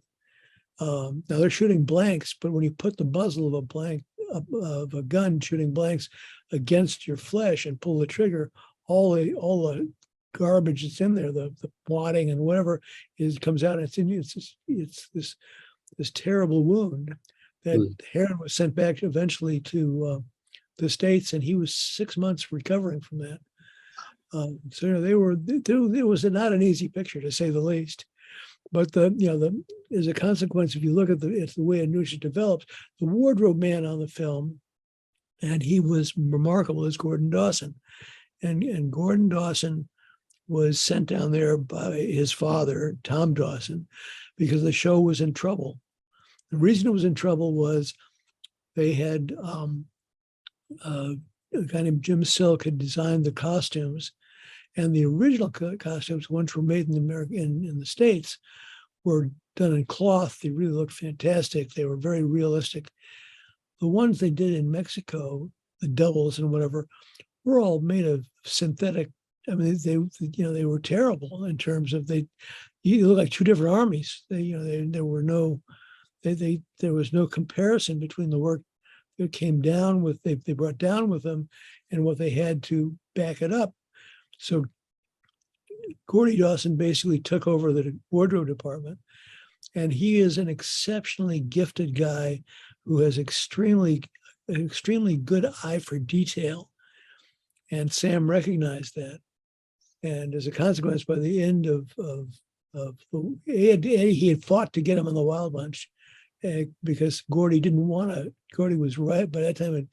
Now they're shooting blanks, but when you put the muzzle of a gun shooting blanks against your flesh and pull the trigger, all the garbage that's in there, the wadding and whatever comes out. And it's this terrible wound that Heron was sent back eventually to the States, and he was 6 months recovering from that. So it was not an easy picture, to say the least. But as a consequence, if you look at the way Anusha develops, the wardrobe man on the film, and he was remarkable, is Gordon Dawson, and Gordon Dawson was sent down there by his father, Tom Dawson, because the show was in trouble. The reason it was in trouble was they had a guy named Jim Silk had designed the costumes, and the original costumes, once were made in the States, were done in cloth. They really looked fantastic. They were very realistic. The ones they did in Mexico, the doubles and whatever, were all made of synthetic. I mean, they were terrible in terms of you look like two different armies. There was no comparison between the work that came down with they brought down with them and what they had to back it up. So Gordy Dawson basically took over the wardrobe department, and he is an exceptionally gifted guy who has an extremely good eye for detail. And Sam recognized that. And as a consequence, by the end he had fought to get him on the Wild Bunch because Gordy didn't want to. Gordy was right by that time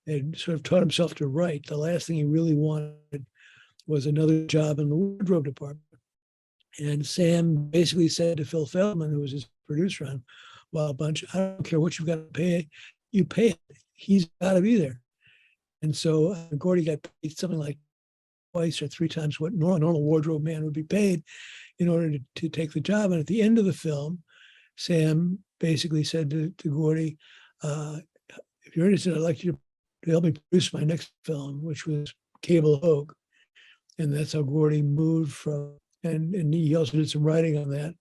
had sort of taught himself to write. The last thing he really wanted was another job in the wardrobe department. And Sam basically said to Phil Feldman, who was his producer on Wild Bunch, I don't care what you've got to pay, you pay it. He's got to be there. And so Gordy got paid something like twice or three times what normal wardrobe man would be paid in order to take the job. And at the end of the film, Sam basically said to Gordy, if you're interested, I'd like you to help me produce my next film, which was Cable Hogue. And that's how Gordy moved from, and he also did some writing on that.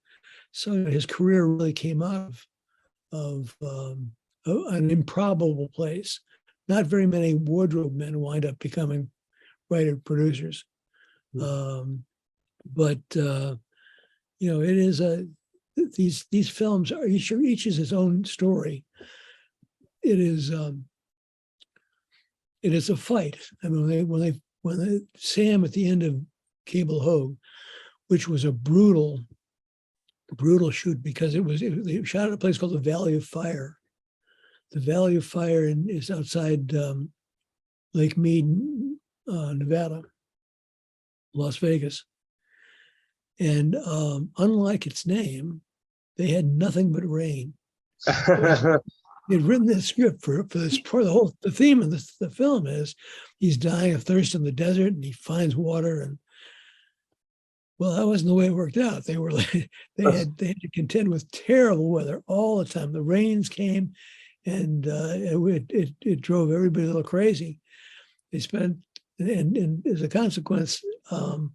So his career really came out of an improbable place. Not very many wardrobe men wind up becoming writer producers. But it is these films are each is his own story. It is a fight. I mean, when Sam at the end of Cable Hogue, which was a brutal shoot because they shot at a place called the Valley of Fire. The Valley of Fire is outside Lake Mead, Nevada, Las Vegas. And unlike its name, they had nothing but rain. They'd written this script for this part. The theme of the film is he's dying of thirst in the desert, and he finds water. And well, that wasn't the way it worked out. They had to contend with terrible weather all the time. The rains came, and it drove everybody a little crazy. They spent, and as a consequence, a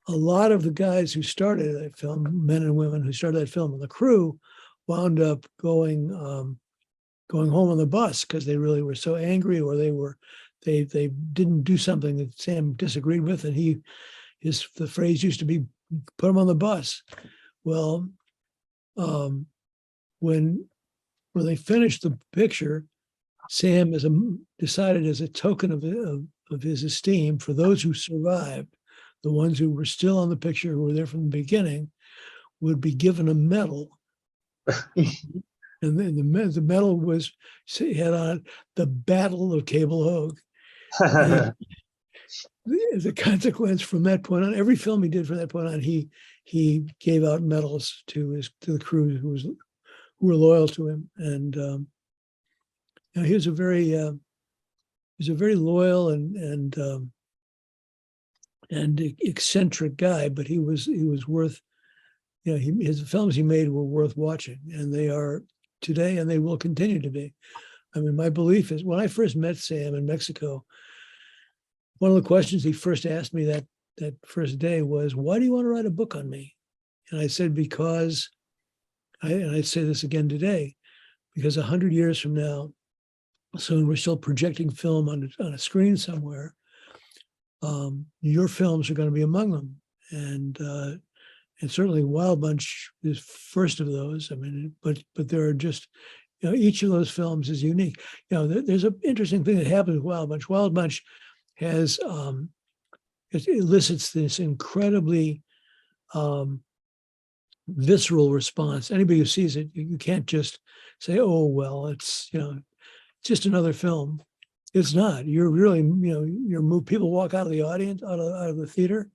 lot of the guys who started that film, men and women who started that film, and the crew, wound up going home on the bus because they really were so angry, or they didn't do something that Sam disagreed with, and the phrase used to be, put him on the bus. Well, when they finished the picture, Sam decided as a token of his esteem for those who survived, the ones who were still on the picture, who were there from the beginning, would be given a medal. And then the medal had on it the Battle of Cable Hogue. As a consequence, from that point on, every film he did from that point on, he gave out medals to the crew who were loyal to him. And he was a very loyal and eccentric guy, but he was worth. His films he made were worth watching, and they are today, and they will continue to be. I mean, my belief is, when I first met Sam in Mexico, one of the questions he first asked me that first day was, "Why do you want to write a book on me?" And I said, because, and I say this again today, because 100 years from now, so we're still projecting film on a screen somewhere, your films are going to be among them. And certainly Wild Bunch is first of those. I mean, but there are just, each of those films is unique. There's an interesting thing that happens with Wild Bunch. Wild Bunch has, it elicits this incredibly visceral response. Anybody who sees it, you can't just say, "Oh, well, it's just another film." It's not. You're really, you're moved. People walk out of the audience, out of the theater.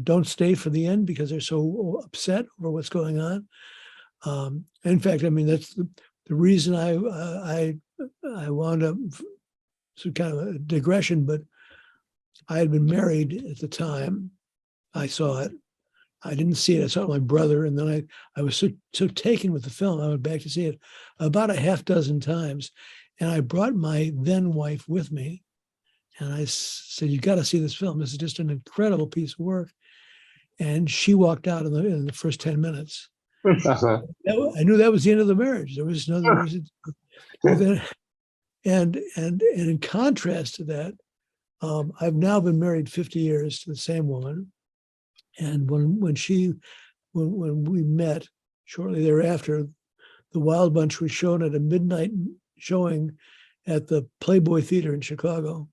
Don't stay for the end because they're so upset over what's going on. In fact, I mean, that's the reason I wound up, so kind of a digression, but I had been married at the time. I saw it. I didn't see it. I saw it with my brother, and then I was so taken with the film, I went back to see it about a half dozen times, and I brought my then wife with me. And I said, "You got to see this film. This is just an incredible piece of work." And she walked out in the first 10 minutes. I knew that was the end of the marriage. There was no reason. And in contrast to that, I've now been married 50 years to the same woman. And when we met shortly thereafter, the Wild Bunch was shown at a midnight showing at the Playboy Theater in Chicago.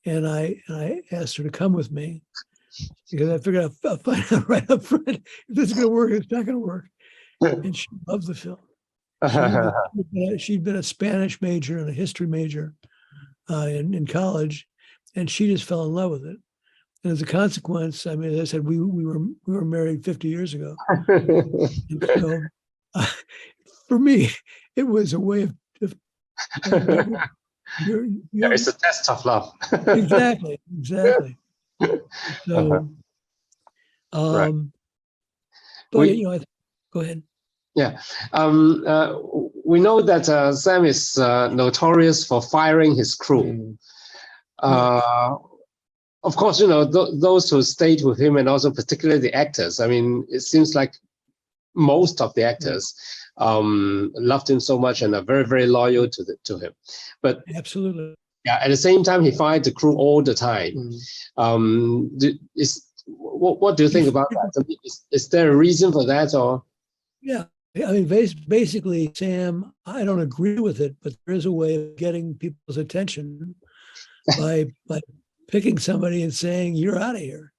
And I asked her to come with me because I figured I'll find out right up front if this is going to work, it's not going to work. And she loved the film. She'd been a Spanish major and a history major in college, and she just fell in love with it. And as a consequence, I mean, as I said, we were married 50 years ago. And so, for me, it was a way of it's a test of love. Exactly. So, right. But go ahead. Yeah, we know that Sam is notorious for firing his crew. Of course, those who stayed with him, and also particularly the actors. I mean, it seems like most of the actors loved him so much and are very, very loyal to him. But absolutely, yeah. At the same time, he fired the crew all the time. What do you think about that? I mean, is there a reason for that, or? Yeah, I mean, basically, Sam, I don't agree with it, but there is a way of getting people's attention by picking somebody and saying, "You're out of here,"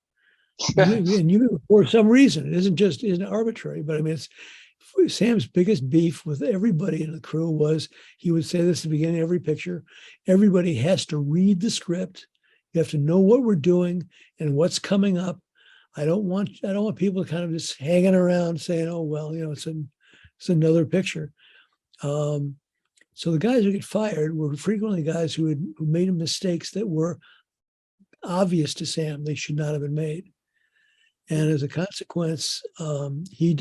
and you for some reason. It isn't arbitrary, but I mean, Sam's biggest beef with everybody in the crew was he would say this at the beginning of every picture: everybody has to read the script. You have to know what we're doing and what's coming up. I don't want people kind of just hanging around saying, oh, well, it's another picture. So the guys who get fired were frequently guys who made mistakes that were obvious to Sam. They should not have been made. And as a consequence, he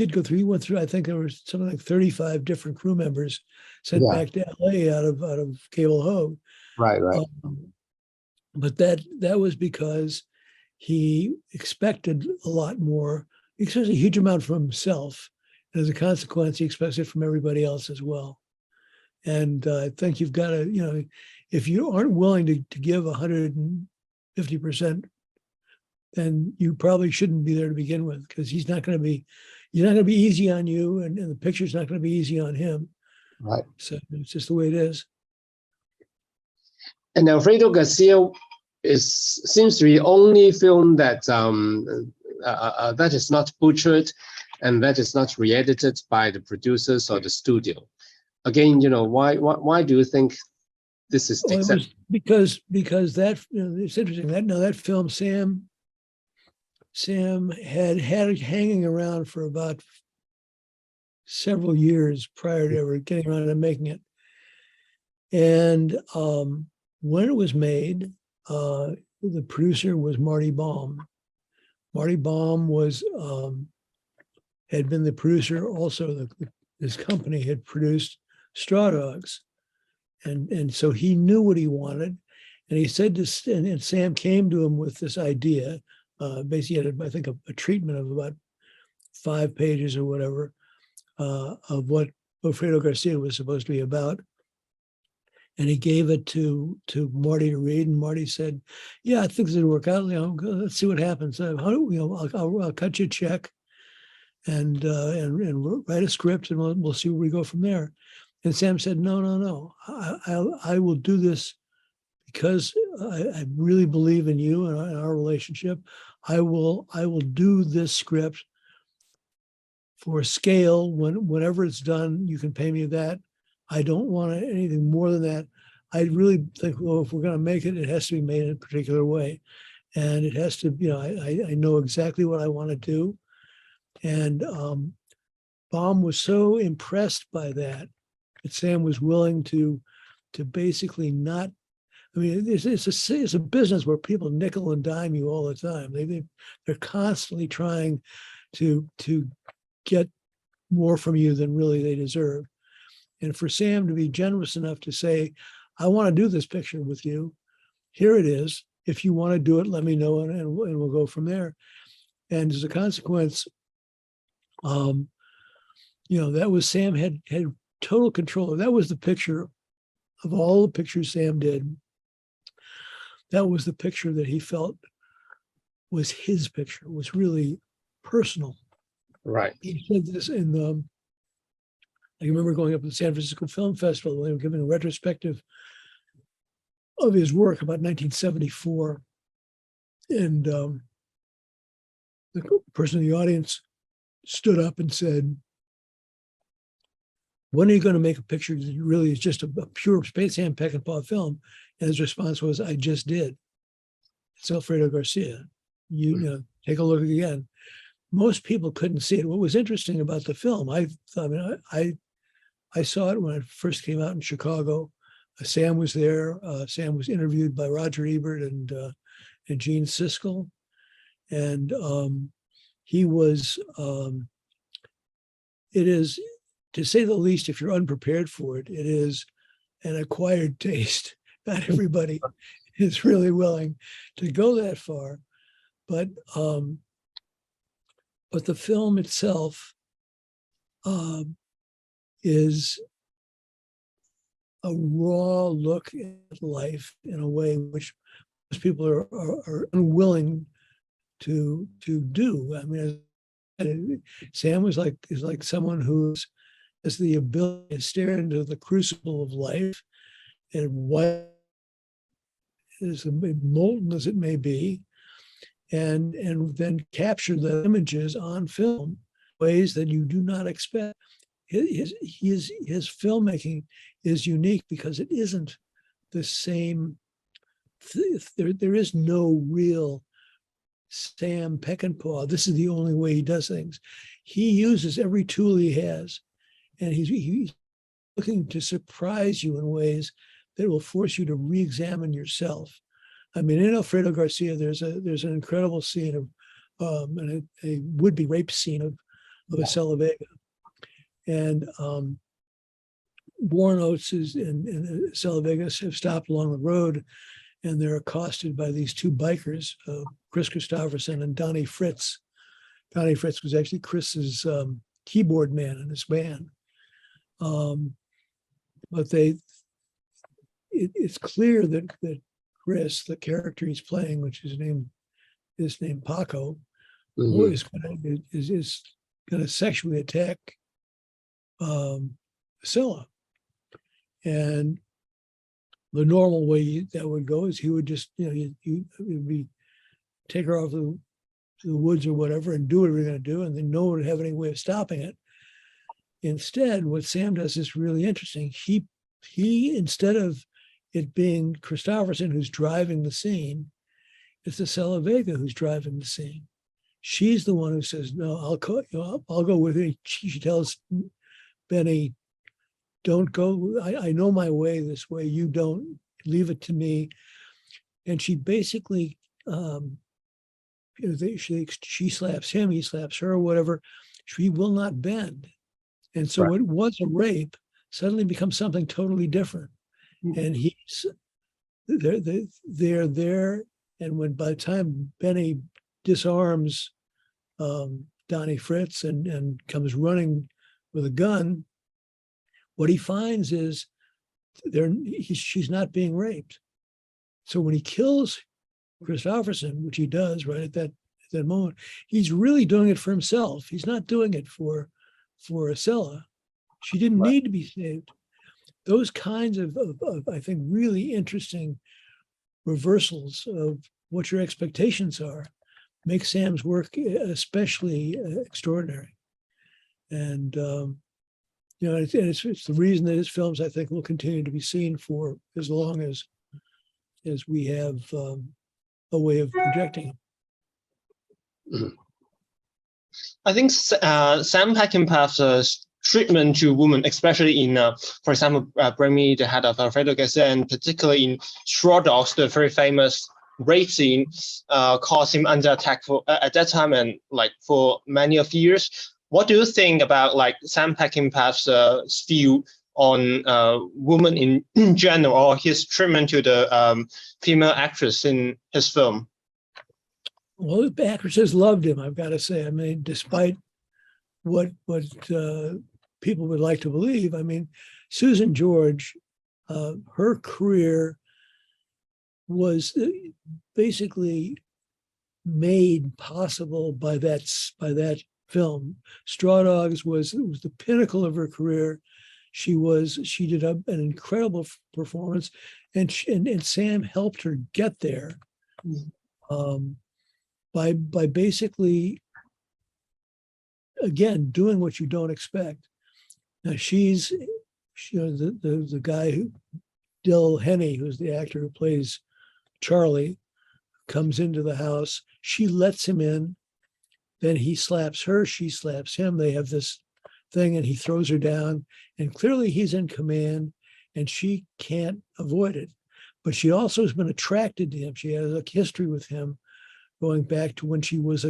went through, I think there was something like 35 different crew members sent back to LA out of Cable Hogue. Right. But that was because he expected a lot more. He expected a huge amount from himself. And as a consequence, he expects it from everybody else as well. And I think you've got to, if you aren't willing to give 150%, then you probably shouldn't be there to begin with, because he's not going to be easy on you, and the picture's not going to be easy on him. Right. So it's just the way it is. And Alfredo Garcia seems to be the only film that that is not butchered and that is not re-edited by the producers or the studio. Again, why do you think this is accepted? Because that it's interesting that film Sam had hanging around for about several years prior to ever getting around to making it. And when it was made, the producer was Marty Baum. Marty Baum had been the producer also. His company had produced Straw Dogs. And so he knew what he wanted. And he said this, and Sam came to him with this idea. Basically, he had, I think, a treatment of about 5 pages or whatever of what Alfredo Garcia was supposed to be about. And he gave it to Marty to read, and Marty said, "Yeah, I think this will work out. Let's see what happens. I'll cut you a check, and write a script, and we'll see where we go from there." And Sam said, "No. I will do this because I really believe in you and our relationship. I will do this script for scale. Whenever it's done, you can pay me that. I don't want anything more than that. I really think, well, if we're going to make it, it has to be made in a particular way. And it has to, I know exactly what I want to do." And Baum was so impressed by that Sam was willing to basically not, I mean, it's a business where people nickel and dime you all the time. They're constantly trying to get more from you than really they deserve. And for Sam to be generous enough to say, "I want to do this picture with you. Here it is. If you want to do it, let me know, and we'll go from there." And as a consequence, that was Sam had total control. That was the picture of all the pictures Sam did. That was the picture that he felt was his picture, was really personal. Right. He said this in I remember going up to the San Francisco Film Festival when they were giving a retrospective of his work about 1974. And the person in the audience stood up and said, "When are you going to make a picture that really is just a pure Sam Peckinpah film?" And his response was, "I just did. It's Alfredo Garcia. You take a look again." Most people couldn't see it. What was interesting about the film, I saw it when it first came out in Chicago. Sam was there. Sam was interviewed by Roger Ebert and Gene Siskel. And he was, it is, to say the least, if you're unprepared for it, it is an acquired taste. Not everybody is really willing to go that far. But the film itself is a raw look at life in a way which most people are unwilling to do. I mean, Sam is like someone who has the ability to stare into the crucible of life, and what is molten as it may be, and then capture the images on film ways that you do not expect. His filmmaking is unique because it isn't the same. There is no real Sam Peckinpah, this is the only way he does things. He uses every tool he has, and he's looking to surprise you in ways that will force you to re-examine yourself. I mean, in Alfredo Garcia, there's an incredible scene of a would-be rape scene of Estela Vega, and Warren Oates and Estela Vega have stopped along the road, and they're accosted by these two bikers, Chris Christopherson and Donnie Fritz. Donnie Fritz was actually Chris's keyboard man in his band. But it's clear that Chris, the character he's playing, which is named Paco, is going to sexually attack Estela. And the normal way that would go is he would just, you'd be take her off to the woods or whatever and do what we're going to do, and then no one would have any way of stopping it. Instead, what Sam does is really interesting. He instead of it being Christopherson who's driving the scene, it's Estela Vega who's driving the scene. She's the one who says, "No, I'll go with her." She tells Benny, "Don't go. I know my way this way. You don't. Leave it to me." And she basically, she slaps him, he slaps her, whatever. She will not bend. And so what was a rape suddenly becomes something totally different. And they're there. And by the time Benny disarms Donnie Fritz and comes running with a gun, what he finds is she's not being raped. So when he kills Christopherson, which he does right at that moment, he's really doing it for himself. He's not doing it for Estela. She didn't need to be saved. Those kinds of I think really interesting reversals of what your expectations are make Sam's work especially extraordinary. And it's the reason that his films, I think, will continue to be seen for as long as we have a way of projecting them. I think Sam Peckinpah's treatment to women, especially in, for example, Bring Me the Head of Alfredo Garcia, and particularly in Straw Dogs, the very famous rape scene, caused him under attack at that time and for many of years. What do you think about Sam Peckinpah's view on women in general, or his treatment to the female actress in his film? Well, the actresses loved him, I've got to say. I mean, despite what people would like to believe. I mean, Susan George, her career was basically made possible by that film. Straw Dogs was the pinnacle of her career. She did an incredible performance, and Sam helped her get there by basically, again, doing what you don't expect. Now she's the guy Dill Henney, who's the actor who plays Charlie, comes into the house. She lets him in. Then he slaps her. She slaps him. They have this thing, and he throws her down. And clearly he's in command, and she can't avoid it. But she also has been attracted to him. She has a history with him going back to when she was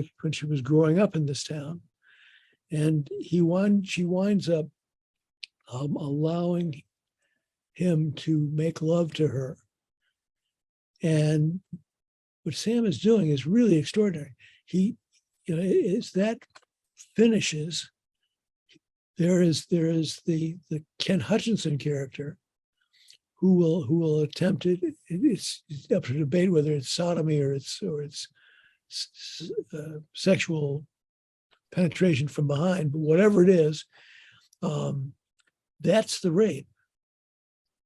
growing up in this town. And she winds up allowing him to make love to her. And what Sam is doing is really extraordinary. As that finishes, there is the Ken Hutchinson character who will attempt it. It's up for debate whether it's sodomy or it's sexual penetration from behind, but whatever it is, that's the rape.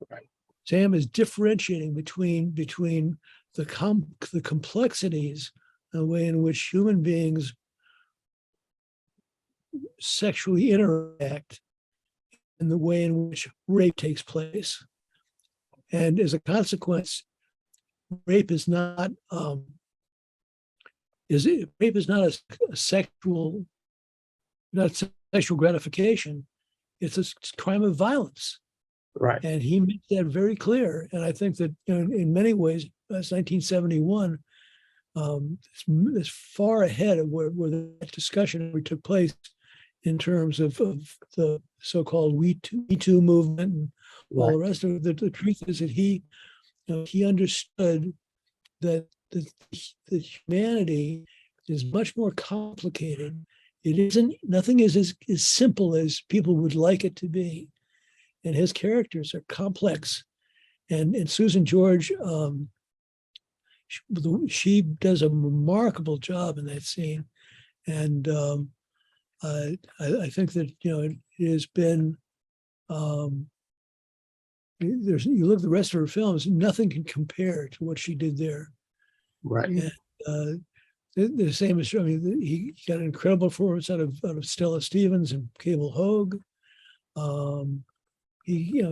Right. Sam is differentiating between the complexities, the way in which human beings sexually interact, and the way in which rape takes place. And as a consequence, rape is not rape is not a sexual, not sexual gratification. It's a crime of violence. Right. And he makes that very clear. And I think that, you know, in many ways, that's 1971. It's far ahead of where that discussion took place in terms of the so-called Me Too movement and all the rest of it. The truth is that he understood that the humanity is much more complicated. It isn't, nothing is as simple as people would like it to be. And his characters are complex. And Susan George, she does a remarkable job in that scene. And I think that, you know, it has been, you look at the rest of her films, nothing can compare to what she did there. Right. And the same is true. I mean, he got an incredible performance out of Stella Stevens and Cable Hogue. He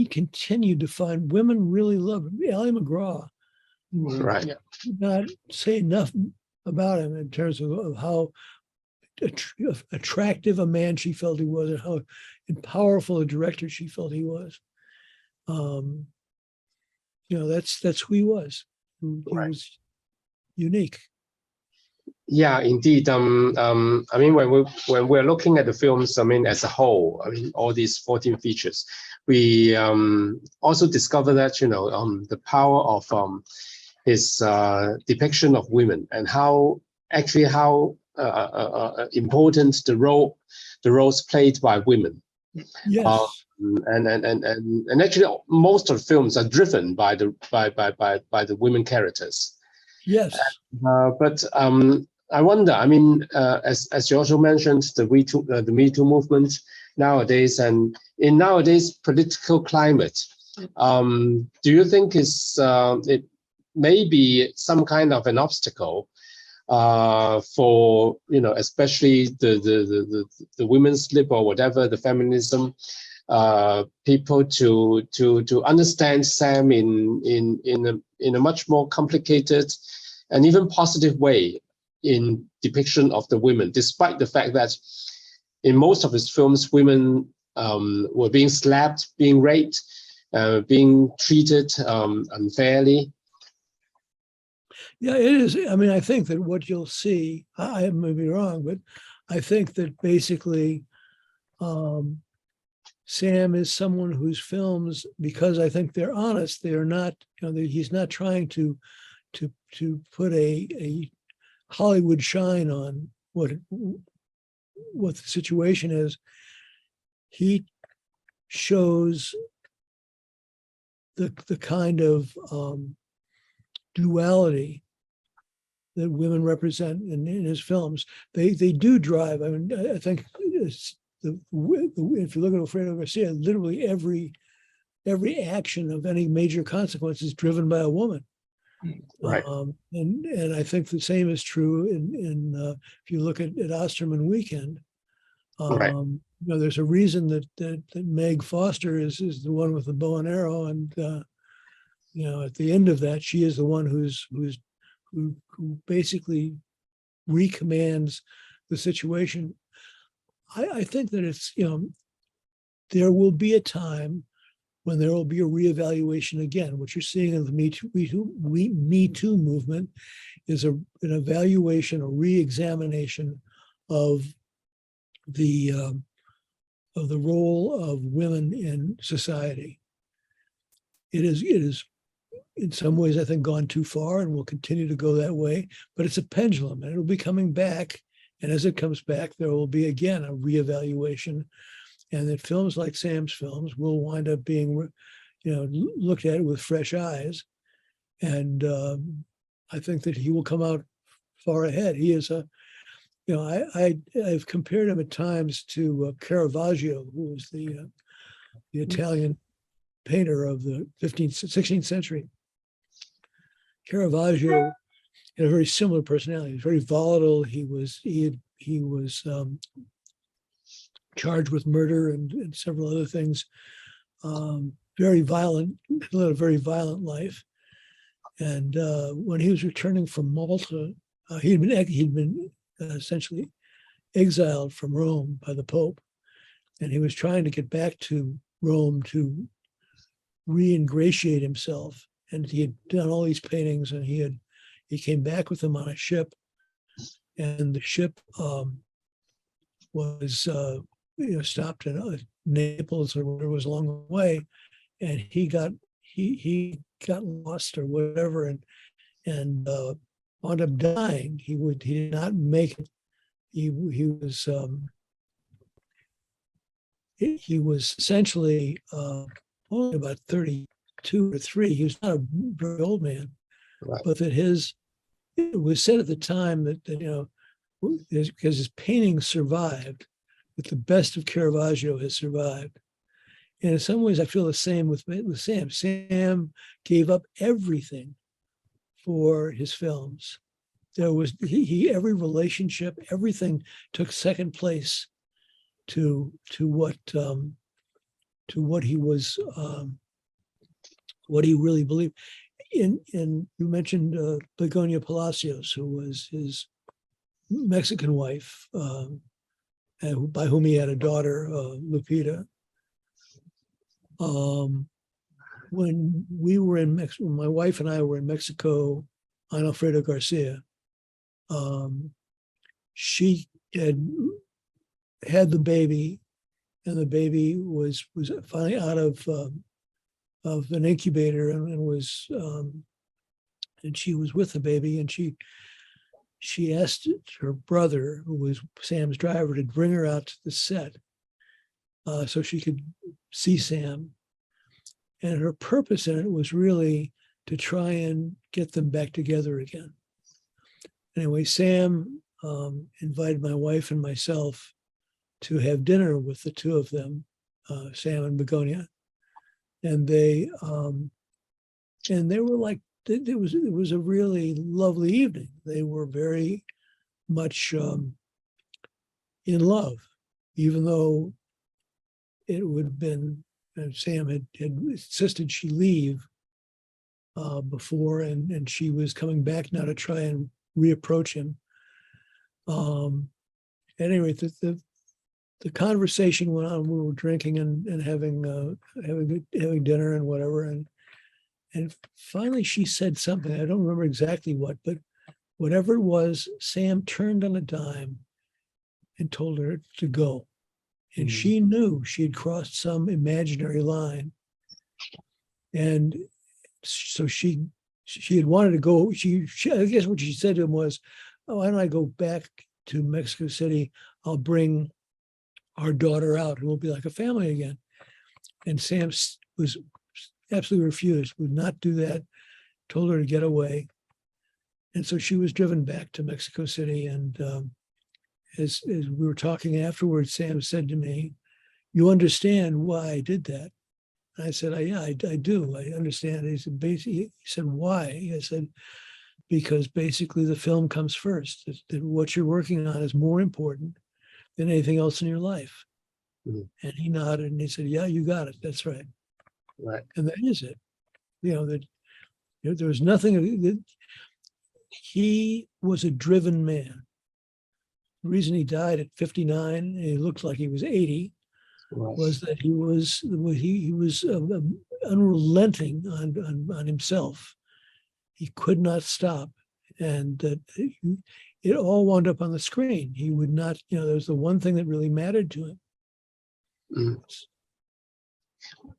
continued to find women really love him. Ally McGraw, Right. did not say enough about him in terms of how attractive a man she felt he was and how powerful a director she felt he was. You know, that's who he was. He was unique. Yeah, indeed. I mean, when we're looking at the films, I mean, as a whole, I mean, all these 14 features, we also discover that, you know, the power of his depiction of women and how important the roles played by women. Yes. And actually, most of the films are driven by the women characters. Yes. But I wonder, I mean, as you also mentioned, the Me Too movement nowadays, and in nowadays political climate, do you think it may be some kind of an obstacle for, you know, especially the women's lib or whatever, the feminism, people to understand Sam in a much more complicated and even positive way in depiction of the women, despite the fact that in most of his films, women were being slapped, being raped, being treated unfairly. Yeah, it is. I mean, I think that what you'll see, I may be wrong, but I think that basically Sam is someone whose films, because I think they're honest, they are not, you know, he's not trying to put a Hollywood shine on what the situation is. He shows the kind of duality that women represent in his films. They do drive. I mean, I think if you look at Alfredo Garcia, literally every action of any major consequence is driven by a woman. Right. And I think the same is true in if you look at Osterman Weekend. Right. You know, there's a reason that Meg Foster is the one with the bow and arrow, and you know, at the end of that, she is the one who basically recommands the situation. I think that it's, you know, there will be a time when there will be a reevaluation again. What you're seeing in the Me Too movement is an evaluation, a reexamination of the role of women in society. It is in some ways, I think, gone too far and will continue to go that way, but it's a pendulum and it'll be coming back. And as it comes back, there will be again a reevaluation, and that films like Sam's films will wind up being, you know, looked at with fresh eyes. And I think that he will come out far ahead. He is a, you know, I've compared him at times to Caravaggio, who was the Italian painter of the 16th century. Caravaggio had a very similar personality. He was very volatile. He was charged with murder and several other things. Very violent, led a very violent life. And when he was returning from Malta, he'd been essentially exiled from Rome by the Pope, and he was trying to get back to Rome to re-ingratiate himself. And he had done all these paintings, and he came back with them on a ship, and the ship was stopped in Naples or whatever was along the way, and he got lost or whatever, and wound up dying. He did not make it. He was essentially only about 32 or 3. He was not a very old man, Right. but that it was said at the time that because his paintings survived, that the best of Caravaggio has survived. And in some ways, I feel the same with Sam. Sam gave up everything for his films. There was every relationship, everything took second place to what he was, what he really believed. And you mentioned Begonia Palacios, who was his Mexican wife, by whom he had a daughter, Lupita. When we were in Mexico, my wife and I were in Mexico on Alfredo Garcia. She had the baby, and the baby was finally out of an incubator, and she was with the baby, and she asked her brother, who was Sam's driver, to bring her out to the set so she could see Sam. And her purpose in it was really to try and get them back together again. Anyway, Sam invited my wife and myself to have dinner with the two of them, Sam and Begonia. And they were like, it was a really lovely evening. They were very much in love, even though it would have been, Sam had insisted she leave before, and she was coming back now to try and reapproach him. At any rate, the conversation went on. We were drinking and having dinner and whatever, and finally she said something. I don't remember exactly what, but whatever it was, Sam turned on a dime and told her to go. And she knew she had crossed some imaginary line. And so she had wanted to go. She I guess what she said to him was, "Oh, why don't I go back to Mexico City? I'll bring our daughter out, and we'll be like a family again." And Sam was absolutely refused, would not do that, told her to get away. And so she was driven back to Mexico City. And as we were talking afterwards, Sam said to me, "You understand why I did that?" And I said, "Yeah, I do. I understand." He said, "Why?" I said, "Because basically the film comes first. That what you're working on is more important than anything else in your life." And he nodded and he said, "Yeah, you got it. That's right." Right. And that is it. There was nothing. He was a driven man. The reason he died at 59, and he looked like he was 80, was that he was unrelenting on himself. He could not stop, and that it all wound up on the screen. He would not, there was the one thing that really mattered to him.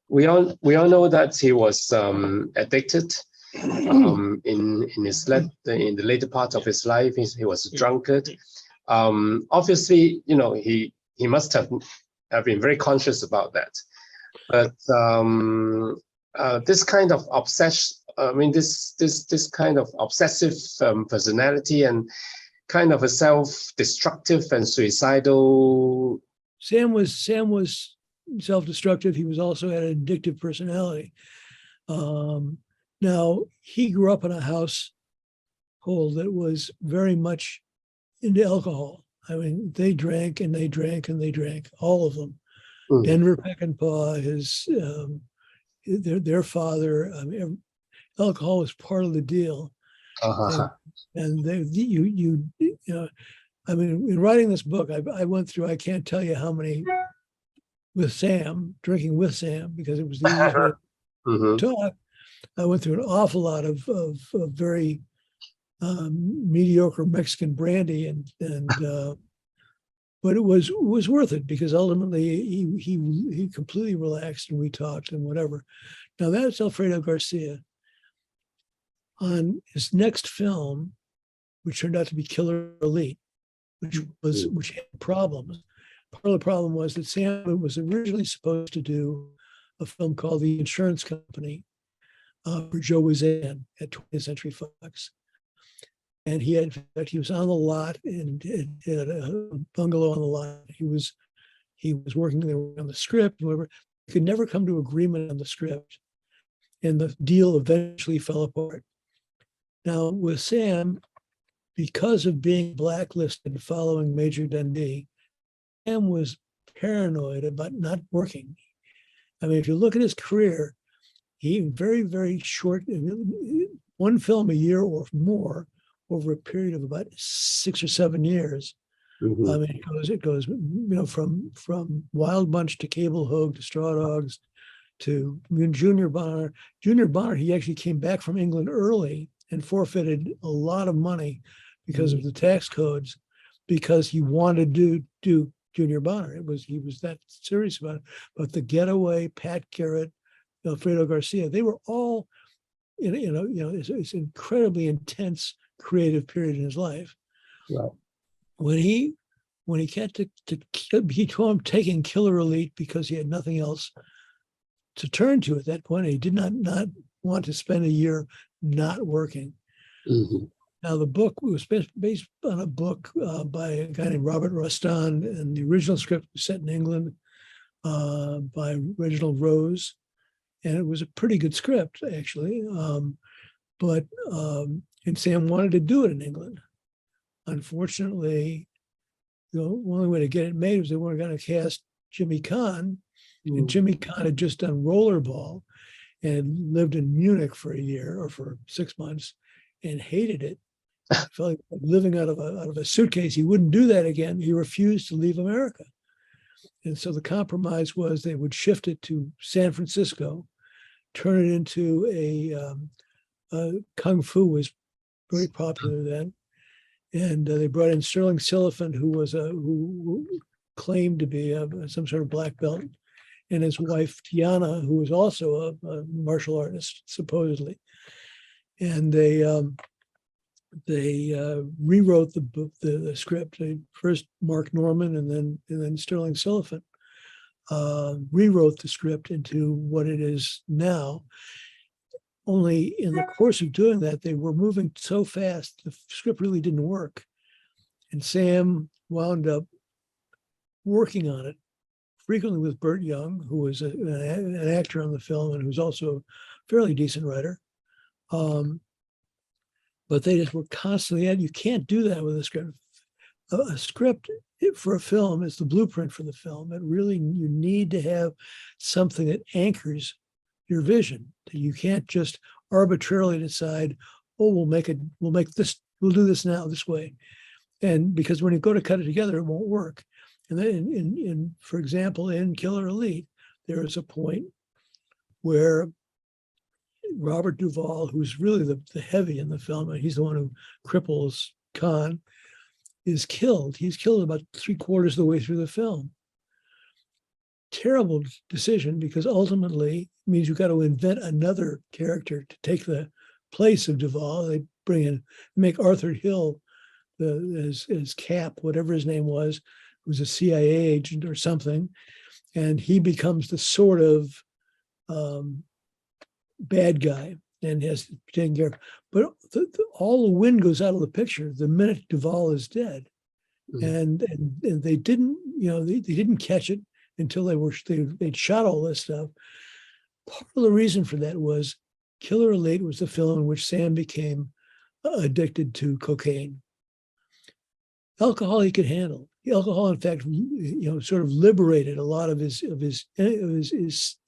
We all know that he was addicted. In the later part of his life, he was a drunkard. Obviously, he must have been very conscious about that. But this kind of obsession, this kind of obsessive personality and kind of a self-destructive and suicidal. Sam was self-destructive. He was also had an addictive personality. Now, he grew up in a household that was very much into alcohol. I mean, they drank and they drank and they drank, all of them. Denver Peckinpah, their father, alcohol was part of the deal. And I mean, in writing this book, I went through, I can't tell you how many with Sam, drinking with Sam, because it was the easiest way to talk. I went through an awful lot of very mediocre Mexican brandy, but it was worth it, because ultimately he completely relaxed and we talked and whatever. Now that's Alfredo Garcia. On his next film, which turned out to be Killer Elite, which had problems. Part of the problem was that Sam was originally supposed to do a film called The Insurance Company for Joe Wizan at 20th Century Fox. And he was on the lot and had a bungalow on the lot. He was working on the script, whatever. He could never come to agreement on the script, and the deal eventually fell apart. Now with Sam, because of being blacklisted following Major Dundee, Sam was paranoid about not working. I mean, if you look at his career, he very, very short, one film a year or more over a period of about 6 or 7 years. I mean, it goes, from Wild Bunch to Cable Hogue to Straw Dogs to Junior Bonner. Junior Bonner, he actually came back from England early and forfeited a lot of money because of the tax codes, because he wanted to do Junior Bonner. He was that serious about it. But The Getaway, Pat Garrett, Alfredo Garcia, they were all, it's incredibly intense creative period in his life. Right. When he had he told him taking Killer Elite because he had nothing else to turn to at that point. He did not want to spend a year not working. Now, the book was based on a book by a guy named Robert Rustan, and the original script was set in England by Reginald Rose, and it was a pretty good script, actually. And Sam wanted to do it in England. Unfortunately, the only way to get it made was they weren't going to cast Jimmy Caan, and Jimmy Caan had just done Rollerball and lived in Munich for a year or for 6 months and hated it. Felt like living out of a suitcase. He wouldn't do that again. He refused to leave America. And so the compromise was they would shift it to San Francisco, turn it into Kung Fu was very popular then. And they brought in Sterling Silliphant, who claimed to be some sort of black belt, and his wife Tiana, who was also a martial artist, supposedly. And they rewrote the script. First Mark Norman and then Sterling Silliphant rewrote the script into what it is now. Only in the course of doing that, they were moving so fast, the script really didn't work. And Sam wound up working on it frequently with Burt Young, who was an actor on the film and who's also a fairly decent writer. But they just were constantly you can't do that with a script. A script for a film is the blueprint for the film. It really, you need to have something that anchors your vision. You can't just arbitrarily decide, oh, we'll do this now this way. And because when you go to cut it together, it won't work. And then for example, in Killer Elite, there is a point where Robert Duvall, who's really the heavy in the film, and he's the one who cripples Caan, is killed. He's killed about 3/4 of the way through the film. Terrible decision, because ultimately it means you've got to invent another character to take the place of Duvall. They make Arthur Hill as Cap, whatever his name was, who's a CIA agent or something, and he becomes the sort of bad guy and has to take care of. But all the wind goes out of the picture the minute Duvall is dead, and they didn't, they didn't catch it until they'd shot all this stuff. Part of the reason for that was Killer Elite was the film in which Sam became addicted to cocaine. Alcohol he could handle. Alcohol, in fact, sort of liberated a lot of his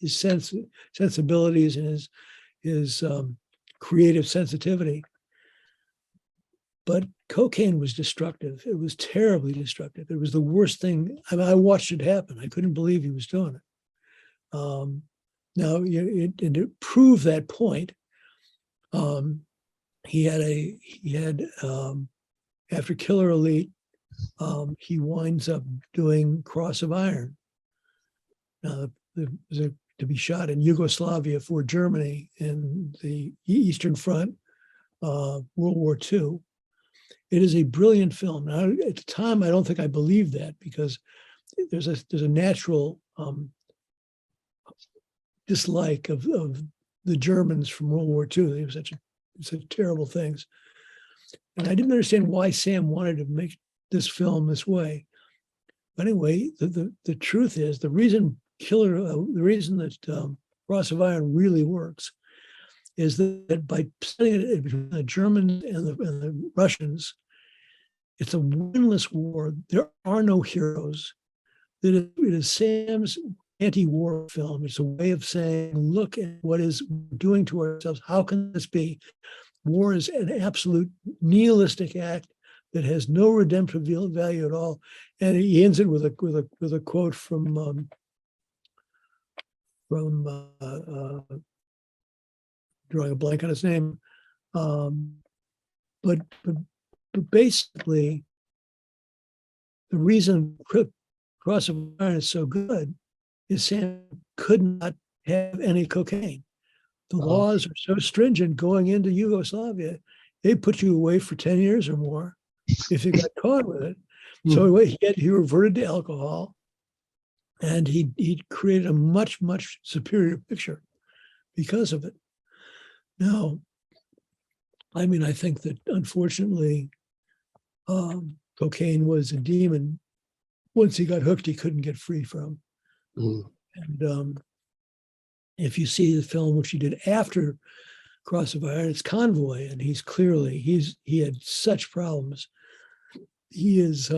sensibilities and his creative sensitivity. But cocaine was destructive. It was terribly destructive. It was the worst thing. I mean, I watched it happen. I couldn't believe he was doing it. Now, and to prove that point, he had after Killer Elite, he winds up doing Cross of Iron. Now, to be shot in Yugoslavia for Germany in the Eastern Front, World War II. It is a brilliant film. Now, at the time, I don't think I believed that, because there's a natural dislike of the Germans from World War II. They were such terrible things. And I didn't understand why Sam wanted to make this film this way. But anyway, the truth is, the reason that Cross of Iron really works is that by setting it between the Germans and the Russians, it's a winless war. There are no heroes. It is Sam's anti-war film. It's a way of saying, look at what is doing to ourselves. How can this be? War is an absolute nihilistic act that has no redemptive value at all. And he ends it with a quote from drawing a blank on his name, but basically, the reason Cross of Iron is so good is Sam could not have any cocaine. The laws are so stringent going into Yugoslavia; they put you away for 10 years or more if you got caught with it. So anyway, he reverted to alcohol, and he created a much superior picture because of it. Now, I mean, I think that unfortunately, cocaine was a demon. Once he got hooked, he couldn't get free from. And if you see the film, which he did after Cross of Iron, it's Convoy, and he had such problems. He's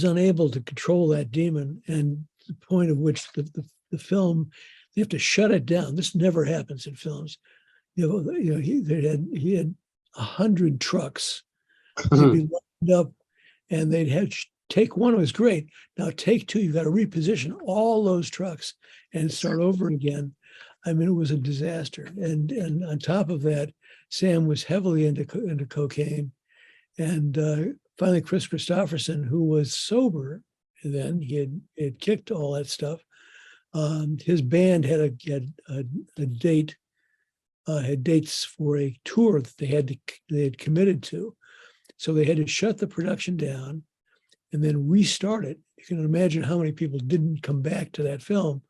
unable to control that demon, and the point of which the film, they have to shut it down. This never happens in films. He had 100 trucks. They'd be lined up, and they'd have take one was great. Now take two, you've got to reposition all those trucks and start over again. I mean, it was a disaster. And on top of that, Sam was heavily into cocaine. And finally, Chris Christopherson, who was sober then, he had kicked all that stuff. His band had a date, had dates for a tour that they had committed to. So they had to shut the production down and then restart it. You can imagine how many people didn't come back to that film.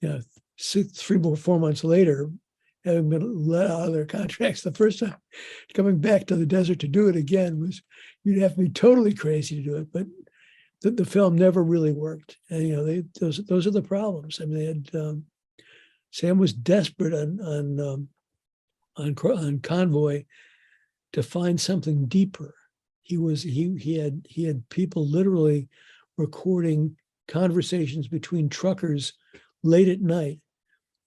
3 or 4 months later, having been let out of their contracts the first time, coming back to the desert to do it again you'd have to be totally crazy to do it. But the film never really worked. And those are the problems. I mean, they had Sam was desperate on Convoy to find something deeper. He had people literally recording conversations between truckers late at night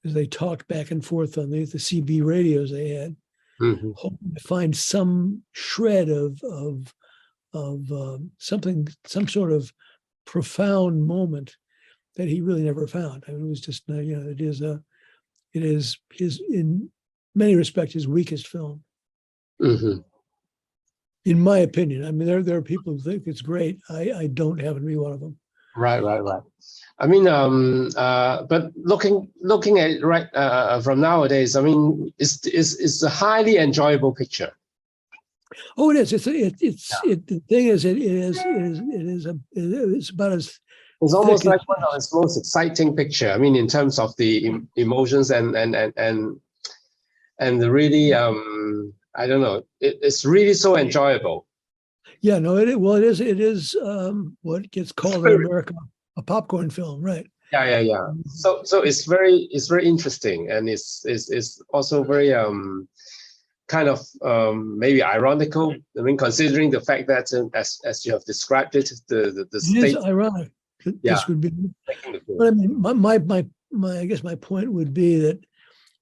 as they talked back and forth on the CB radios they had, hoping to find some shred of something, some sort of profound moment that he really never found. I mean, it was just it is his, in many respects, his weakest film. In my opinion. I mean, there are people who think it's great. I don't happen to be one of them. Right. I mean, but looking at it from nowadays, I mean, it's a highly enjoyable picture. Oh, it is. The thing is, it's about as. It's almost like one of its most exciting picture. I mean, in terms of the emotions and the really I don't know. It's really so enjoyable. Yeah, no, it is what gets called in America a popcorn film, right? Yeah. So it's very interesting, and it's also very kind of maybe ironical. I mean, considering the fact that as you have described it, the state. It is ironic. Yeah. This would be. But I mean, my I guess my point would be that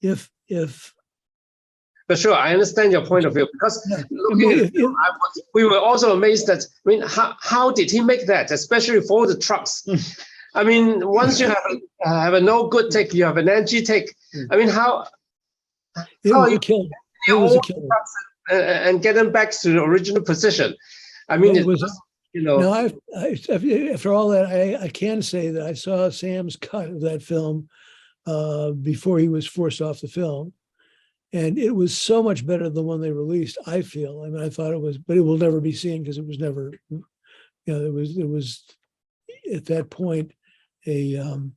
if But sure, I understand your point of view, because we were also amazed that, I mean, how did he make that, especially for the trucks? I mean, once you have a no good take, you have an NG take. I mean, how are you killing? It was a killer. And get them back to the original position? I mean, it was, you know. No, after all that, I can say that I saw Sam's cut of that film before he was forced off the film. And it was so much better than the one they released, I feel. I mean, I thought it was, but it will never be seen because it was never, you know, it was at that point an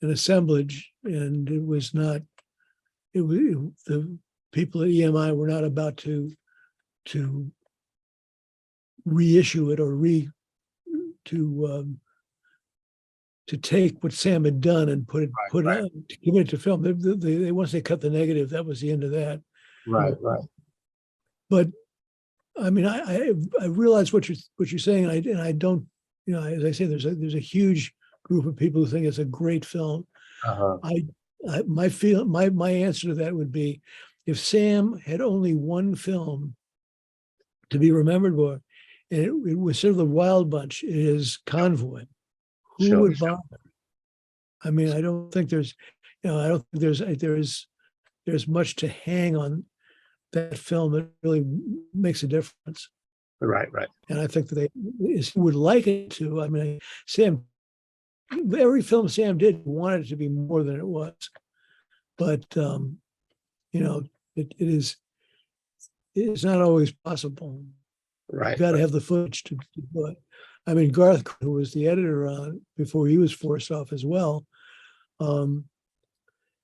assemblage, and it was not, the people at EMI were not about to reissue it or to take what Sam had done and put it to give it to film. They once they cut the negative, that was the end of that. Right. But I mean, I realize what you're saying, and I don't, you know, as I say, there's a huge group of people who think it's a great film. My answer to that would be, if Sam had only one film to be remembered for, and it was sort of the Wild Bunch, it is Convoy. Who would bother? I mean, I don't think there's, you know, I don't think there's much to hang on that film that really makes a difference. Right. And I think that they would like it to. I mean, Sam, every film Sam did wanted it to be more than it was, but you know, it's not always possible. Right. You've got to have the footage to do it. I mean, Garth, who was the editor on it before he was forced off as well,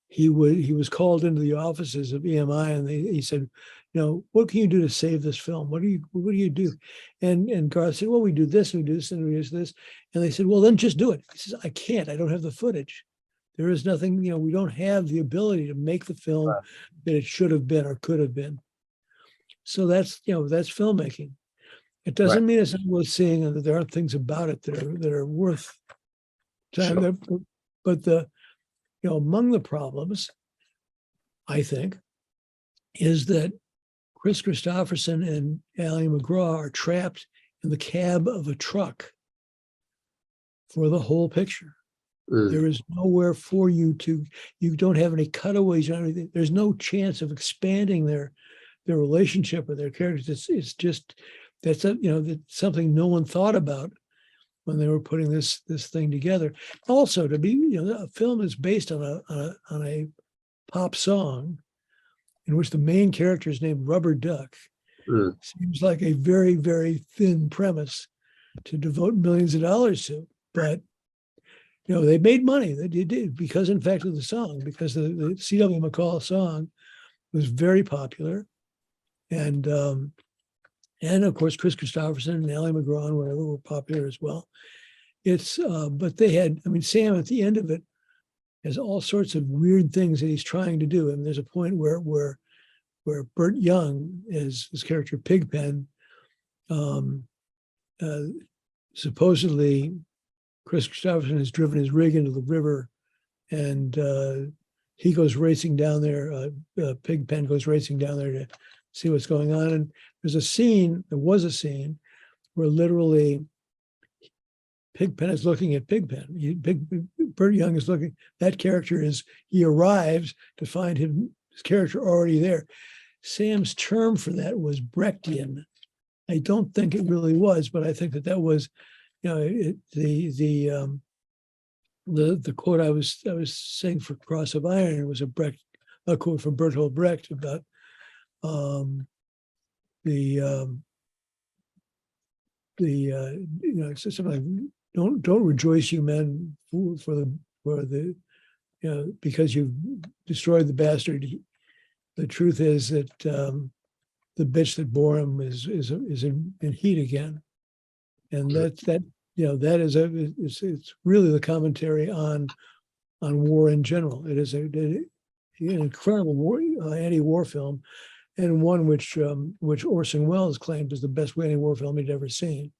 he was called into the offices of EMI, and he said, you know, what can you do to save this film? What do you do? And Garth said, well, we do this, and we do this, and we do this. And they said, well, then just do it. He says, I can't. I don't have the footage. There is nothing, you know, we don't have the ability to make the film that it should have been or could have been. So that's, you know, that's filmmaking. It doesn't mean it's not worth seeing, and that there aren't things about it that are worth time. Sure. But you know, among the problems, I think, is that Chris Christopherson and Ali MacGraw are trapped in the cab of a truck for the whole picture. There is nowhere for you to. You don't have any cutaways or anything. There's no chance of expanding their relationship or their characters. It's just. That's that's something no one thought about when they were putting this thing together. Also, to be, you know, a film is based on a pop song in which the main character is named Rubber Duck. Seems like a very, very thin premise to devote millions of dollars to. But you know, they made money. They did because, in fact, of the song, because the C.W. McCall song was very popular, and of course, Chris Christopherson and Ali MacGraw and whatever were popular as well. It's, but they had, I mean, Sam at the end of it has all sorts of weird things that he's trying to do. And there's a point where Burt Young, his character Pigpen, supposedly Chris Christopherson has driven his rig into the river, and he goes racing down there. Pigpen goes racing down there to see what's going on. And there was a scene where literally Pigpen is looking at Pigpen. Burt Young is looking, that character he arrives to find his character already there. Sam's term for that was Brechtian. I don't think it really was, but I think that was, you know, the quote I was saying for Cross of Iron was a quote from Bertolt Brecht about you know, it's something like, don't rejoice, you men, for the you know, because you've destroyed the bastard. The truth is that the bitch that bore him is in heat again, and that you know, that is it's really the commentary on war in general. It is an incredible anti-war film, and one which Orson Welles claimed is the best anti-war film he'd ever seen,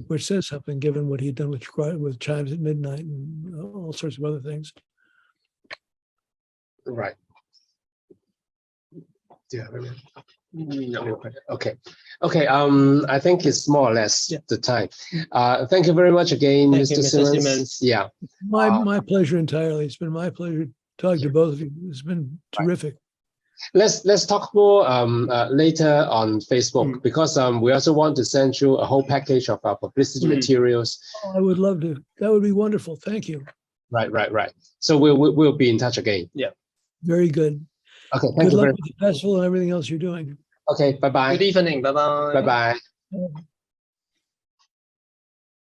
which says something given what he'd done with Chimes at Midnight and all sorts of other things. Right. Do you have any? No. Okay. I think it's more or less the time. Thank you very much again, Thank Mr. you, Mr. Simmons. Yeah. My pleasure entirely. It's been my pleasure talking to both of you. It's been terrific. Let's talk more later on Facebook because we also want to send you a whole package of our publicity materials. Oh, I would love to. That would be wonderful. Thank you. Right. So we'll be in touch again. Yeah. Very good. Okay. Good luck with the festival and everything else you're doing. Okay. Bye-bye. Good evening. Bye-bye. Bye-bye.